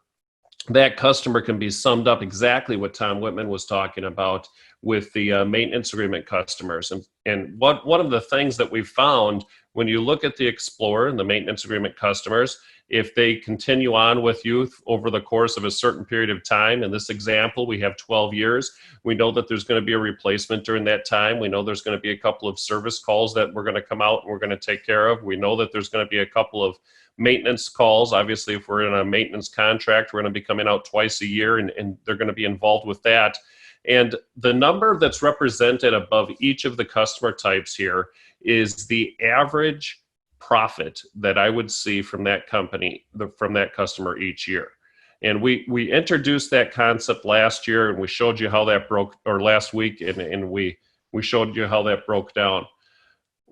Speaker 1: that customer can be summed up exactly what Tom Whitman was talking about with the maintenance agreement customers. And one of the things that we found when you look at the Explorer and the maintenance agreement customers, if they continue on with you over the course of a certain period of time, in this example, we have 12 years, we know that there's going to be a replacement during that time. We know there's going to be a couple of service calls that we're going to come out and we're going to take care of. We know that there's going to be a couple of maintenance calls. Obviously, if we're in a maintenance contract, we're going to be coming out twice a year, and they're going to be involved with that. And the number that's represented above each of the customer types here is the average profit that I would see from that company, from that customer each year. And we introduced that concept last year, and we showed you how that broke, or last week, and we showed you how that broke down.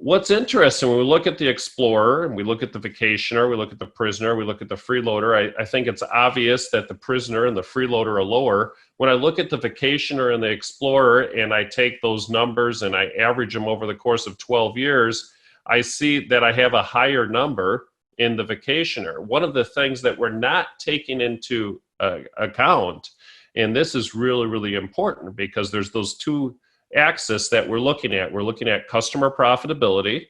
Speaker 1: What's interesting, when we look at the Explorer, and we look at the Vacationer, we look at the Prisoner, we look at the Freeloader, I think it's obvious that the Prisoner and the Freeloader are lower. When I look at the Vacationer and the Explorer, and I take those numbers and I average them over the course of 12 years, I see that I have a higher number in the Vacationer. One of the things that we're not taking into account, and this is really, really important, because there's those two axis that we're looking at. We're looking at customer profitability,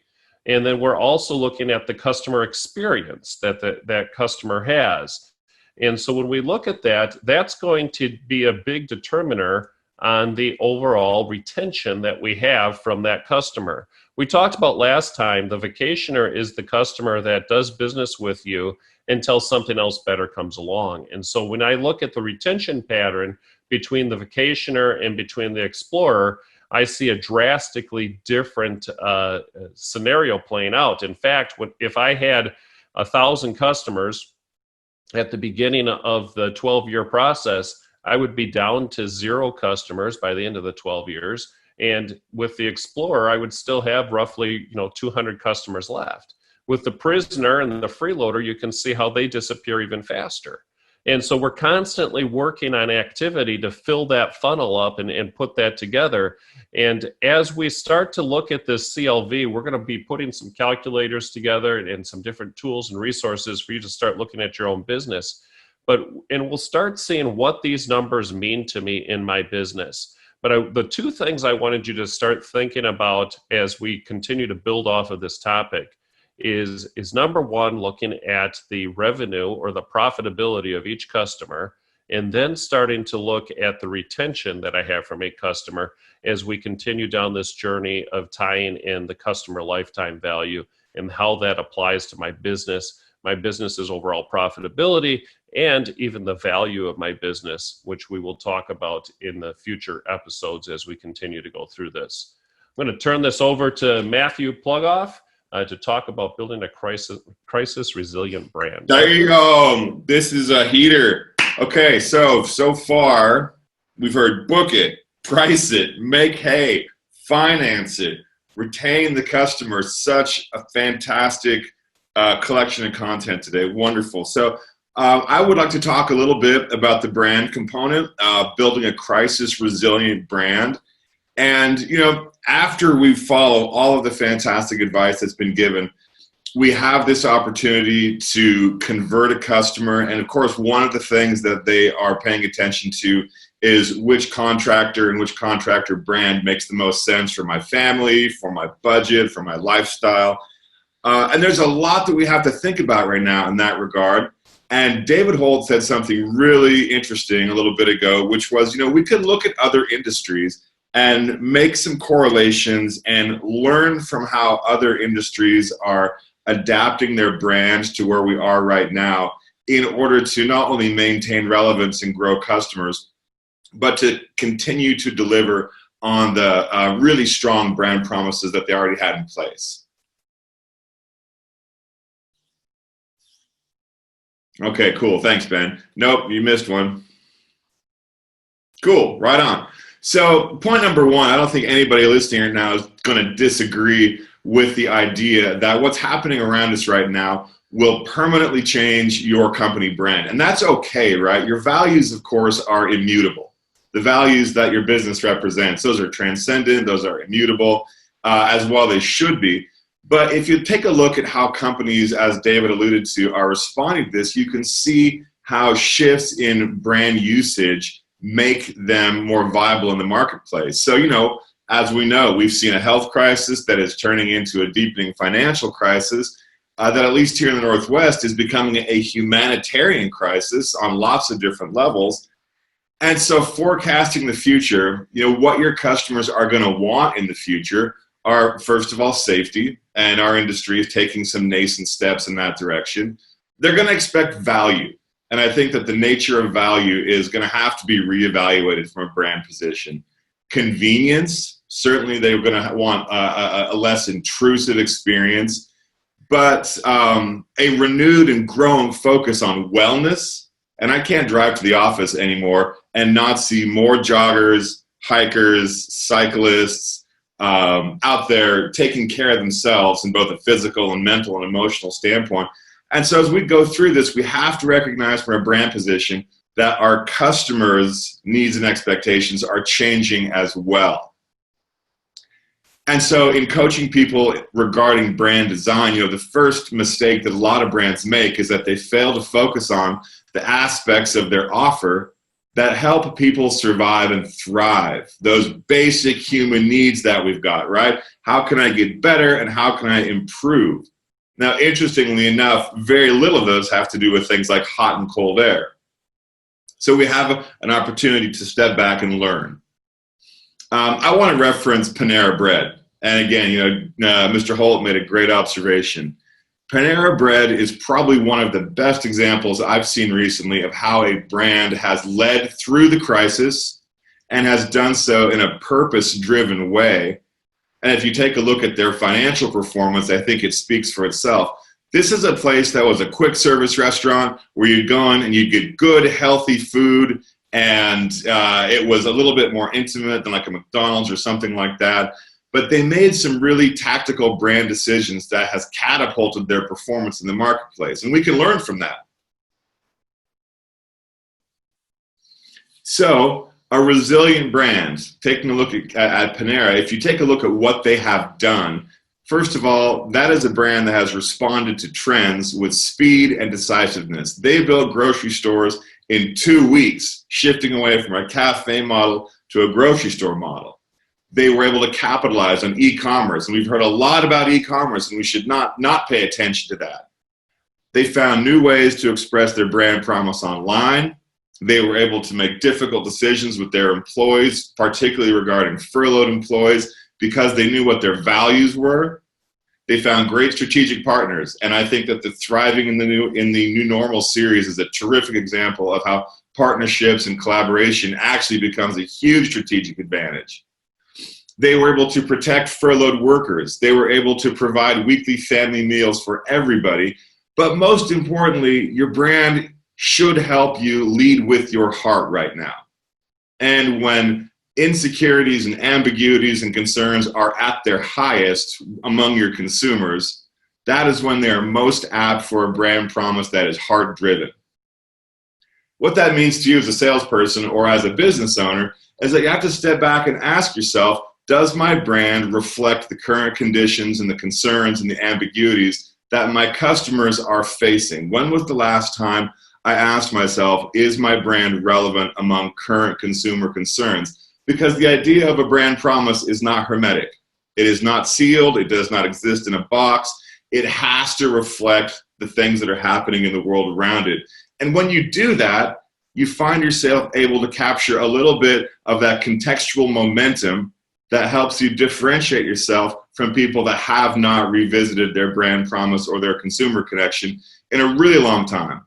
Speaker 1: and then we're also looking at the customer experience that that customer has. And so when we look at that, that's going to be a big determiner on the overall retention that we have from that customer. We talked about last time, the Vacationer is the customer that does business with you until something else better comes along. And so when I look at the retention pattern between the Vacationer and between the Explorer, I see a drastically different scenario playing out. In fact, if I had 1,000 customers at the beginning of the 12-year process, I would be down to 0 customers by the end of the 12 years. And with the Explorer, I would still have roughly 200 customers left. With the Prisoner and the Freeloader, you can see how they disappear even faster. And so we're constantly working on activity to fill that funnel up and put that together. And as we start to look at this CLV, we're going to be putting some calculators together and some different tools and resources for you to start looking at your own business. And we'll start seeing what these numbers mean to me in my business. But the 2 things I wanted you to start thinking about as we continue to build off of this topic is number 1, looking at the revenue or the profitability of each customer, and then starting to look at the retention that I have from a customer as we continue down this journey of tying in the customer lifetime value and how that applies to my business's overall profitability, and even the value of my business, which we will talk about in the future episodes as we continue to go through this. I'm going to turn this over to Matthew Plugoff to talk about building a crisis resilient brand.
Speaker 6: There you go. This is a heater. Okay, so far we've heard book it, price it, make hay, finance it, retain the customer. Such a fantastic collection of content today. Wonderful. So I would like to talk a little bit about the brand component, building a crisis resilient brand. And, after we follow all of the fantastic advice that's been given, we have this opportunity to convert a customer. And of course, one of the things that they are paying attention to is which contractor and which contractor brand makes the most sense for my family, for my budget, for my lifestyle. And there's a lot that we have to think about right now in that regard. And David Holt said something really interesting a little bit ago, which was, we could look at other industries and make some correlations and learn from how other industries are adapting their brands to where we are right now in order to not only maintain relevance and grow customers, but to continue to deliver on the really strong brand promises that they already had in place. Okay, cool. Thanks, Ben. Nope, you missed one. Cool, right on. So point number 1, I don't think anybody listening right now is going to disagree with the idea that what's happening around us right now will permanently change your company brand. And that's okay, right? Your values, of course, are immutable. The values that your business represents, those are transcendent, those are immutable, as well they should be. But if you take a look at how companies, as David alluded to, are responding to this, you can see how shifts in brand usage make them more viable in the marketplace. So, as we know, we've seen a health crisis that is turning into a deepening financial crisis that, at least here in the Northwest, is becoming a humanitarian crisis on lots of different levels. And so forecasting the future, what your customers are going to want in the future are, first of all, safety, and our industry is taking some nascent steps in that direction. They're going to expect value. And I think that the nature of value is going to have to be reevaluated from a brand position. Convenience, certainly they're going to want a less intrusive experience, but a renewed and growing focus on wellness. And I can't drive to the office anymore and not see more joggers, hikers, cyclists out there taking care of themselves in both a physical and mental and emotional standpoint. And so as we go through this, we have to recognize from a brand position that our customers' needs and expectations are changing as well. And so in coaching people regarding brand design, the first mistake that a lot of brands make is that they fail to focus on the aspects of their offer that help people survive and thrive. Those basic human needs that we've got, right? How can I get better and how can I improve? Now, interestingly enough, very little of those have to do with things like hot and cold air. So we have an opportunity to step back and learn. I want to reference Panera Bread. And again, Mr. Holt made a great observation. Panera Bread is probably one of the best examples I've seen recently of how a brand has led through the crisis and has done so in a purpose-driven way. And if you take a look at their financial performance, I think it speaks for itself. This is a place that was a quick service restaurant where you'd go in and you'd get good, healthy food, and it was a little bit more intimate than like a McDonald's or something like that. But they made some really tactical brand decisions that has catapulted their performance in the marketplace, and we can learn from that. So, a resilient brand, taking a look at Panera, if you take a look at what they have done, first of all, that is a brand that has responded to trends with speed and decisiveness. They built grocery stores in 2 weeks, shifting away from a cafe model to a grocery store model. They were able to capitalize on e-commerce, and we've heard a lot about e-commerce, and we should not pay attention to that. They found new ways to express their brand promise online. They were able to make difficult decisions with their employees, particularly regarding furloughed employees, because they knew what their values were. They found great strategic partners, and I think that the Thriving in the New Normal series is a terrific example of how partnerships and collaboration actually becomes a huge strategic advantage. They were able to protect furloughed workers. They were able to provide weekly family meals for everybody. But most importantly, your brand should help you lead with your heart right now. And when insecurities and ambiguities and concerns are at their highest among your consumers, that is when they are most apt for a brand promise that is heart-driven. What that means to you as a salesperson or as a business owner is that you have to step back and ask yourself, does my brand reflect the current conditions and the concerns and the ambiguities that my customers are facing? When was the last time I asked myself, is my brand relevant among current consumer concerns? Because the idea of a brand promise is not hermetic. It is not sealed. It does not exist in a box. It has to reflect the things that are happening in the world around it. And when you do that, you find yourself able to capture a little bit of that contextual momentum that helps you differentiate yourself from people that have not revisited their brand promise or their consumer connection in a really long time.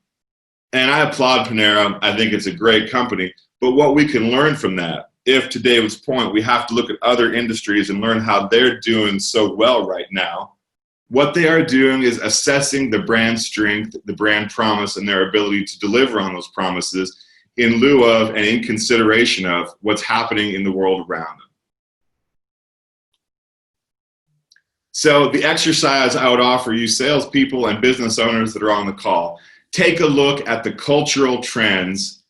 Speaker 6: And I applaud Panera. I think it's a great company. But what we can learn from that, if to David's point, we have to look at other industries and learn how they're doing so well right now. What they are doing is assessing the brand strength, the brand promise, and their ability to deliver on those promises in lieu of and in consideration of what's happening in the world around them. So the exercise I would offer you salespeople and business owners that are on the call, take a look at the cultural trends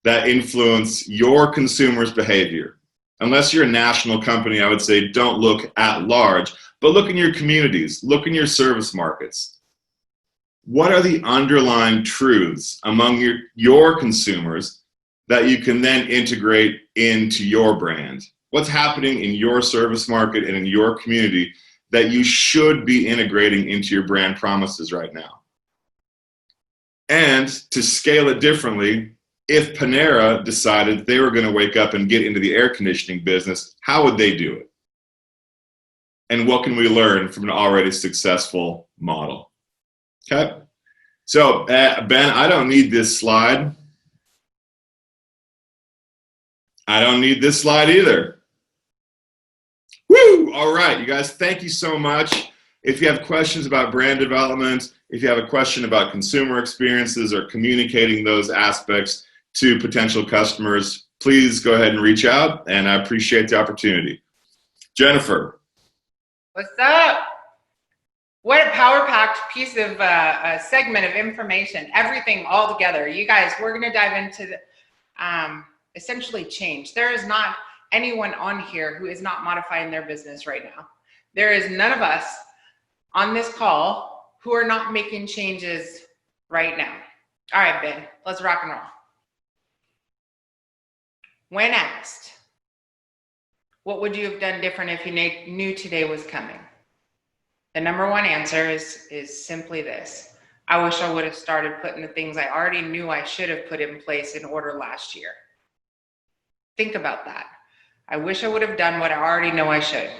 Speaker 6: that influence your consumers' behavior. Unless you're a national company, I would say don't look at large, but look in your communities, look in your service markets. What are the underlying truths among your consumers that you can then integrate into your brand? What's happening in your service market and in your community that you should be integrating into your brand promises right now? And to scale it differently, if Panera decided they were going to wake up and get into the air conditioning business, how would they do it? And what can we learn from an already successful model? Okay. So, Ben, I don't need this slide. I don't need this slide either. Woo! All right, you guys, thank you so much. If you have questions about brand development, if you have a question about consumer experiences or communicating those aspects to potential customers, please go ahead and reach out, and I appreciate the opportunity. Jennifer.
Speaker 7: What's up? What a power-packed piece of a segment of information, everything all together. You guys, we're going to dive into the, essentially change. There is not anyone on here who is not modifying their business right now. There is none of us on this call who are not making changes right now. All right, Ben, let's rock and roll. When asked, what would you have done different if you knew today was coming? The number one answer is simply this. I wish I would have started putting the things I already knew I should have put in place in order last year. Think about that. I wish I would have done what I already know I should.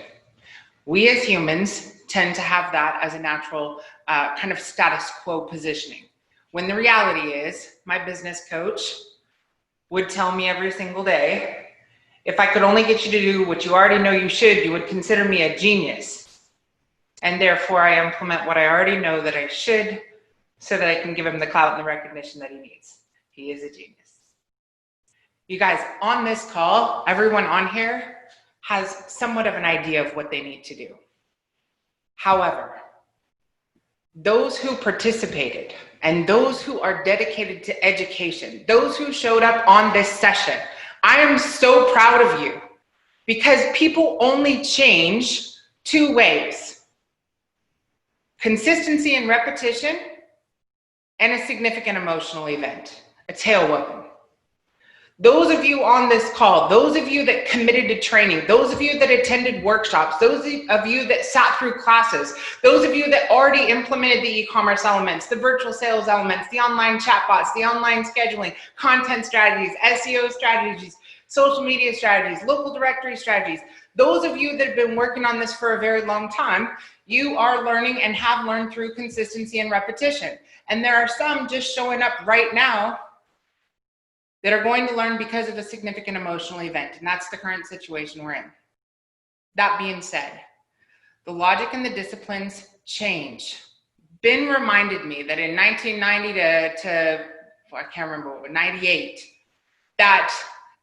Speaker 7: We as humans tend to have that as a natural kind of status quo positioning. When the reality is, my business coach would tell me every single day, If I could only get you to do what you already know you should, you would consider me a genius. And therefore I implement what I already know that I should so that I can give him the clout and the recognition that he needs. He is a genius. You guys, on this call, everyone on here has somewhat of an idea of what they need to do. However, those who participated and those who are dedicated to education, those who showed up on this session, I am so proud of you because people only change two ways: consistency and repetition, and a significant emotional event, a tail whooping. Those of you on this call, those of you that committed to training, those of you that attended workshops, those of you that sat through classes, those of you that already implemented the e-commerce elements, the virtual sales elements, the online chatbots, the online scheduling, content strategies, SEO strategies, social media strategies, local directory strategies, those of you that have been working on this for a very long time, you are learning and have learned through consistency and repetition. And there are some just showing up right now that are going to learn because of a significant emotional event, and that's the current situation we're in. That being said, the logic and the disciplines change. Ben reminded me that in 1990 I can't remember, 98, that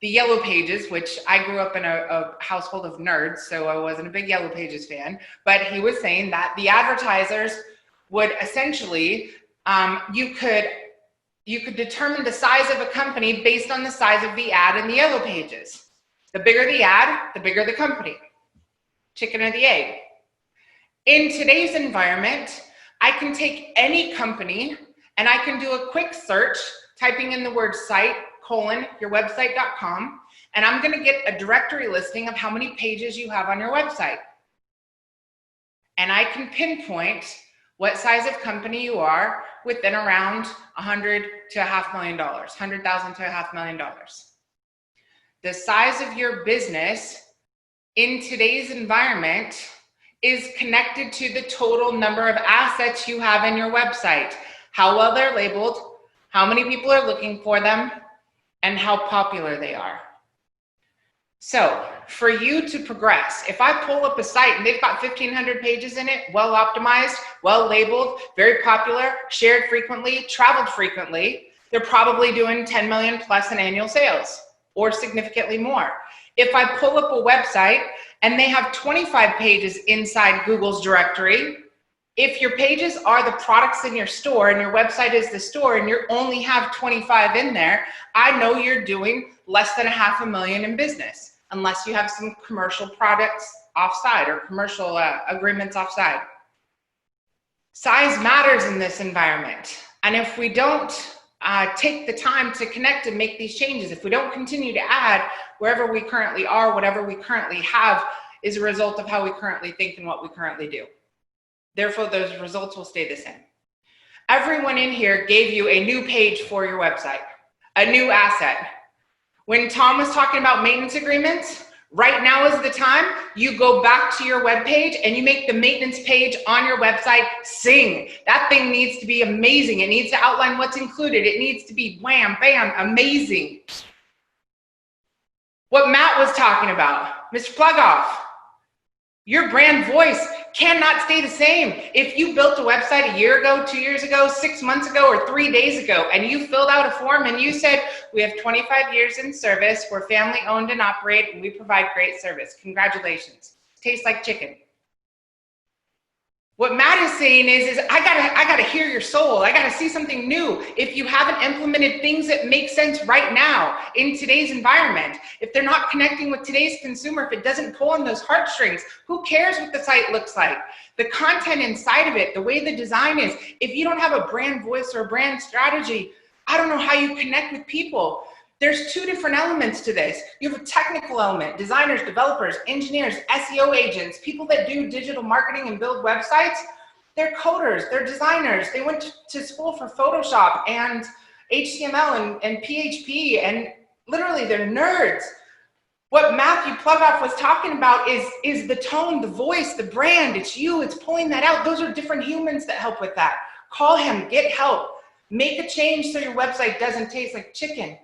Speaker 7: the Yellow Pages, which I grew up in a household of nerds, so I wasn't a big Yellow Pages fan, but he was saying that the advertisers would essentially, you could determine the size of a company based on the size of the ad in the Yellow Pages. The bigger the ad, the bigger the company. Chicken or the egg. In today's environment, I can take any company and I can do a quick search, typing in the word site, yourwebsite.com, and I'm gonna get a directory listing of how many pages you have on your website. And I can pinpoint what size of company you are within around $100,000 to $500,000, $100,000 to $500,000. The size of your business in today's environment is connected to the total number of assets you have in your website, how well they're labeled, how many people are looking for them, and how popular they are. So for you to progress, if I pull up a site and they've got 1,500 pages in it, well optimized, well labeled, very popular, shared frequently, traveled frequently, they're probably doing 10 million plus in annual sales or significantly more. If I pull up a website and they have 25 pages inside Google's directory, if your pages are the products in your store and your website is the store and you only have 25 in there, I know you're doing less than $500,000 in business, unless you have some commercial products offside or commercial agreements offside. Size matters in this environment. And if we don't take the time to connect and make these changes, if we don't continue to add, wherever we currently are, whatever we currently have is a result of how we currently think and what we currently do. Therefore, those results will stay the same. Everyone in here gave you a new page for your website, a new asset. When Tom was talking about maintenance agreements, right now is the time you go back to your web page and you make the maintenance page on your website sing. That thing needs to be amazing. It needs to outline what's included. It needs to be wham, bam, amazing. What Matt was talking about, Mr. Plugoff, your brand voice cannot stay the same. If you built a website a year ago, 2 years ago, 6 months ago, or 3 days ago, and you filled out a form and you said, we have 25 years in service, we're family owned and operate, and we provide great service. Congratulations. Tastes like chicken. What Matt is saying is I gotta hear your soul. I gotta see something new. If you haven't implemented things that make sense right now in today's environment, if they're not connecting with today's consumer, if it doesn't pull on those heartstrings, who cares what the site looks like? The content inside of it, the way the design is, if you don't have a brand voice or a brand strategy, I don't know how you connect with people. There's two different elements to this. You have a technical element, designers, developers, engineers, SEO agents, people that do digital marketing and build websites. They're coders, they're designers. They went to school for Photoshop and HTML and PHP, and literally they're nerds. What Matthew Plugoff was talking about is the tone, the voice, the brand. It's you, it's pulling that out. Those are different humans that help with that. Call him, get help. Make a change so your website doesn't taste like chicken.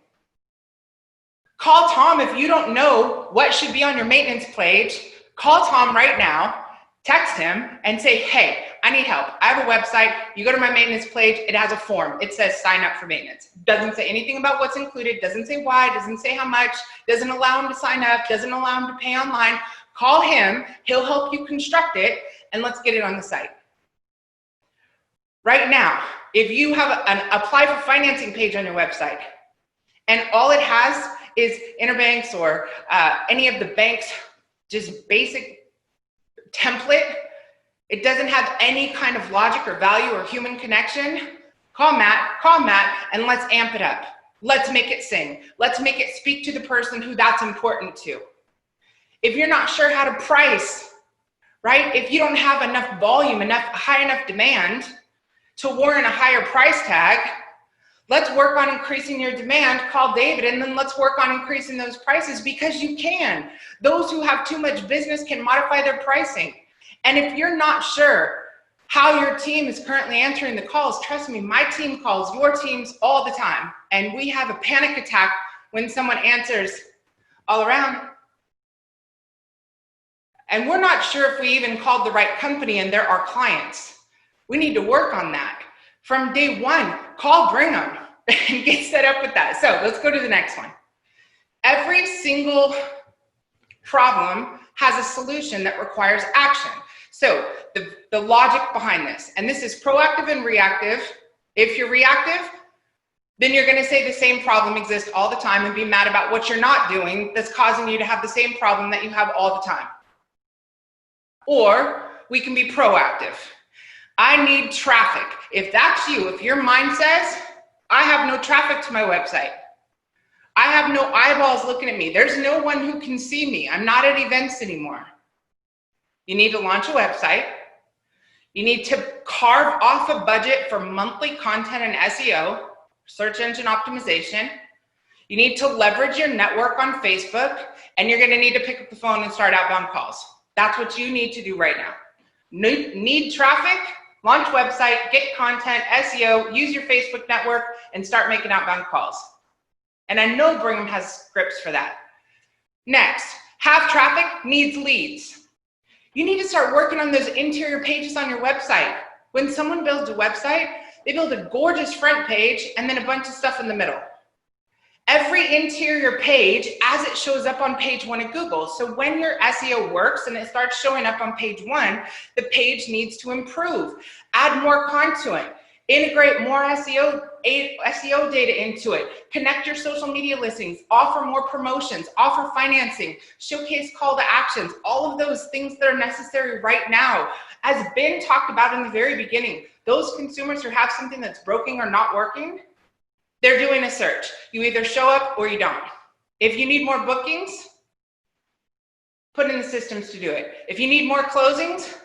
Speaker 7: Call Tom if you don't know what should be on your maintenance page. Call Tom right now, text him and say, hey, I need help. I have a website. You go to my maintenance page. It has a form. It says sign up for maintenance. Doesn't say anything about what's included. Doesn't say why. Doesn't say how much. Doesn't allow him to sign up. Doesn't allow him to pay online. Call him. He'll help you construct it, and let's get it on the site. Right now, if you have an apply for financing page on your website, and all it has is Interbanks or any of the banks, just basic template, it doesn't have any kind of logic or value or human connection, call Matt, and let's amp it up. Let's make it sing. Let's make it speak to the person who that's important to. If you're not sure how to price, right? If you don't have enough volume, high enough demand to warrant a higher price tag, let's work on increasing your demand, call David, and then let's work on increasing those prices, because you can. Those who have too much business can modify their pricing. And if you're not sure how your team is currently answering the calls, trust me, my team calls your teams all the time. And we have a panic attack when someone answers all around. And we're not sure if we even called the right company and they're our clients. We need to work on that. From day one, call Brigham and get set up with that. So let's go to the next one. Every single problem has a solution that requires action. So the logic behind this, and this is proactive and reactive. If you're reactive, then you're going to say the same problem exists all the time and be mad about what you're not doing that's causing you to have the same problem that you have all the time. Or we can be proactive. I need traffic. If that's you, if your mind says, I have no traffic to my website, I have no eyeballs looking at me, there's no one who can see me, I'm not at events anymore. You need to launch a website. You need to carve off a budget for monthly content and SEO, search engine optimization. You need to leverage your network on Facebook, and you're gonna need to pick up the phone and start outbound calls. That's what you need to do right now. Need traffic? Launch website, get content, SEO, use your Facebook network, and start making outbound calls. And I know Brigham has scripts for that. Next, have traffic, needs leads. You need to start working on those interior pages on your website. When someone builds a website, they build a gorgeous front page and then a bunch of stuff in the middle. Every interior page as it shows up on page 1 of Google. So when your SEO works and it starts showing up on page 1, the page needs to improve. Add more content, integrate more SEO data into it, connect your social media listings, offer more promotions, offer financing, showcase call to actions, all of those things that are necessary right now. As Ben talked about in the very beginning, those consumers who have something that's broken or not working, they're doing a search. You either show up or you don't. If you need more bookings, put in the systems to do it. If you need more closings,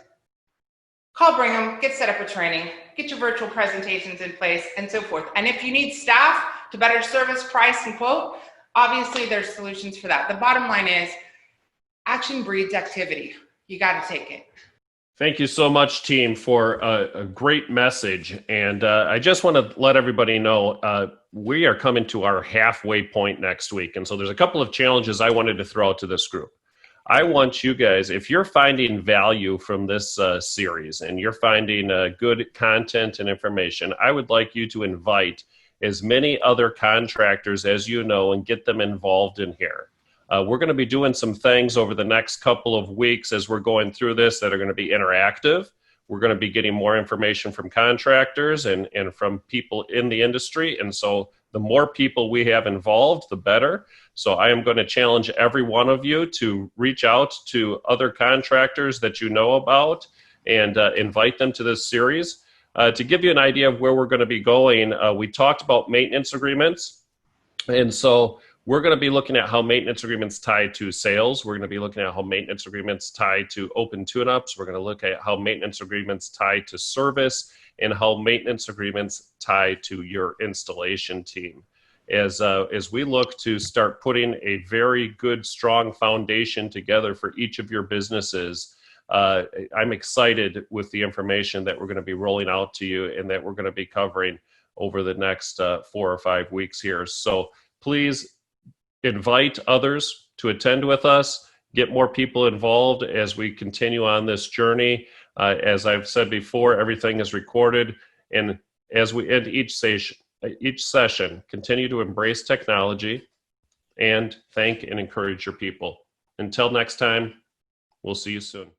Speaker 7: call Brigham, get set up with training, get your virtual presentations in place, and so forth. And if you need staff to better service, price, and quote, obviously there's solutions for that. The bottom line is action breeds activity. You got to take it.
Speaker 1: Thank you so much, team, for a great message. And I just want to let everybody know we are coming to our halfway point next week. And so there's a couple of challenges I wanted to throw out to this group. I want you guys, if you're finding value from this series and you're finding good content and information, I would like you to invite as many other contractors as you know and get them involved in here. We're going to be doing some things over the next couple of weeks as we're going through this that are going to be interactive. We're going to be getting more information from contractors and from people in the industry. And so the more people we have involved, the better. So I am going to challenge every one of you to reach out to other contractors that you know about and invite them to this series. To give you an idea of where we're going to be going, we talked about maintenance agreements. And so we're going to be looking at how maintenance agreements tie to sales. We're going to be looking at how maintenance agreements tie to open tune-ups. We're going to look at how maintenance agreements tie to service and how maintenance agreements tie to your installation team. As we look to start putting a very good, strong foundation together for each of your businesses, I'm excited with the information that we're going to be rolling out to you and that we're going to be covering over the next 4 or 5 weeks here. So please invite others to attend with us, get more people involved as we continue on this journey. As I've said before, everything is recorded. And as we end each session, continue to embrace technology and thank and encourage your people. Until next time, we'll see you soon.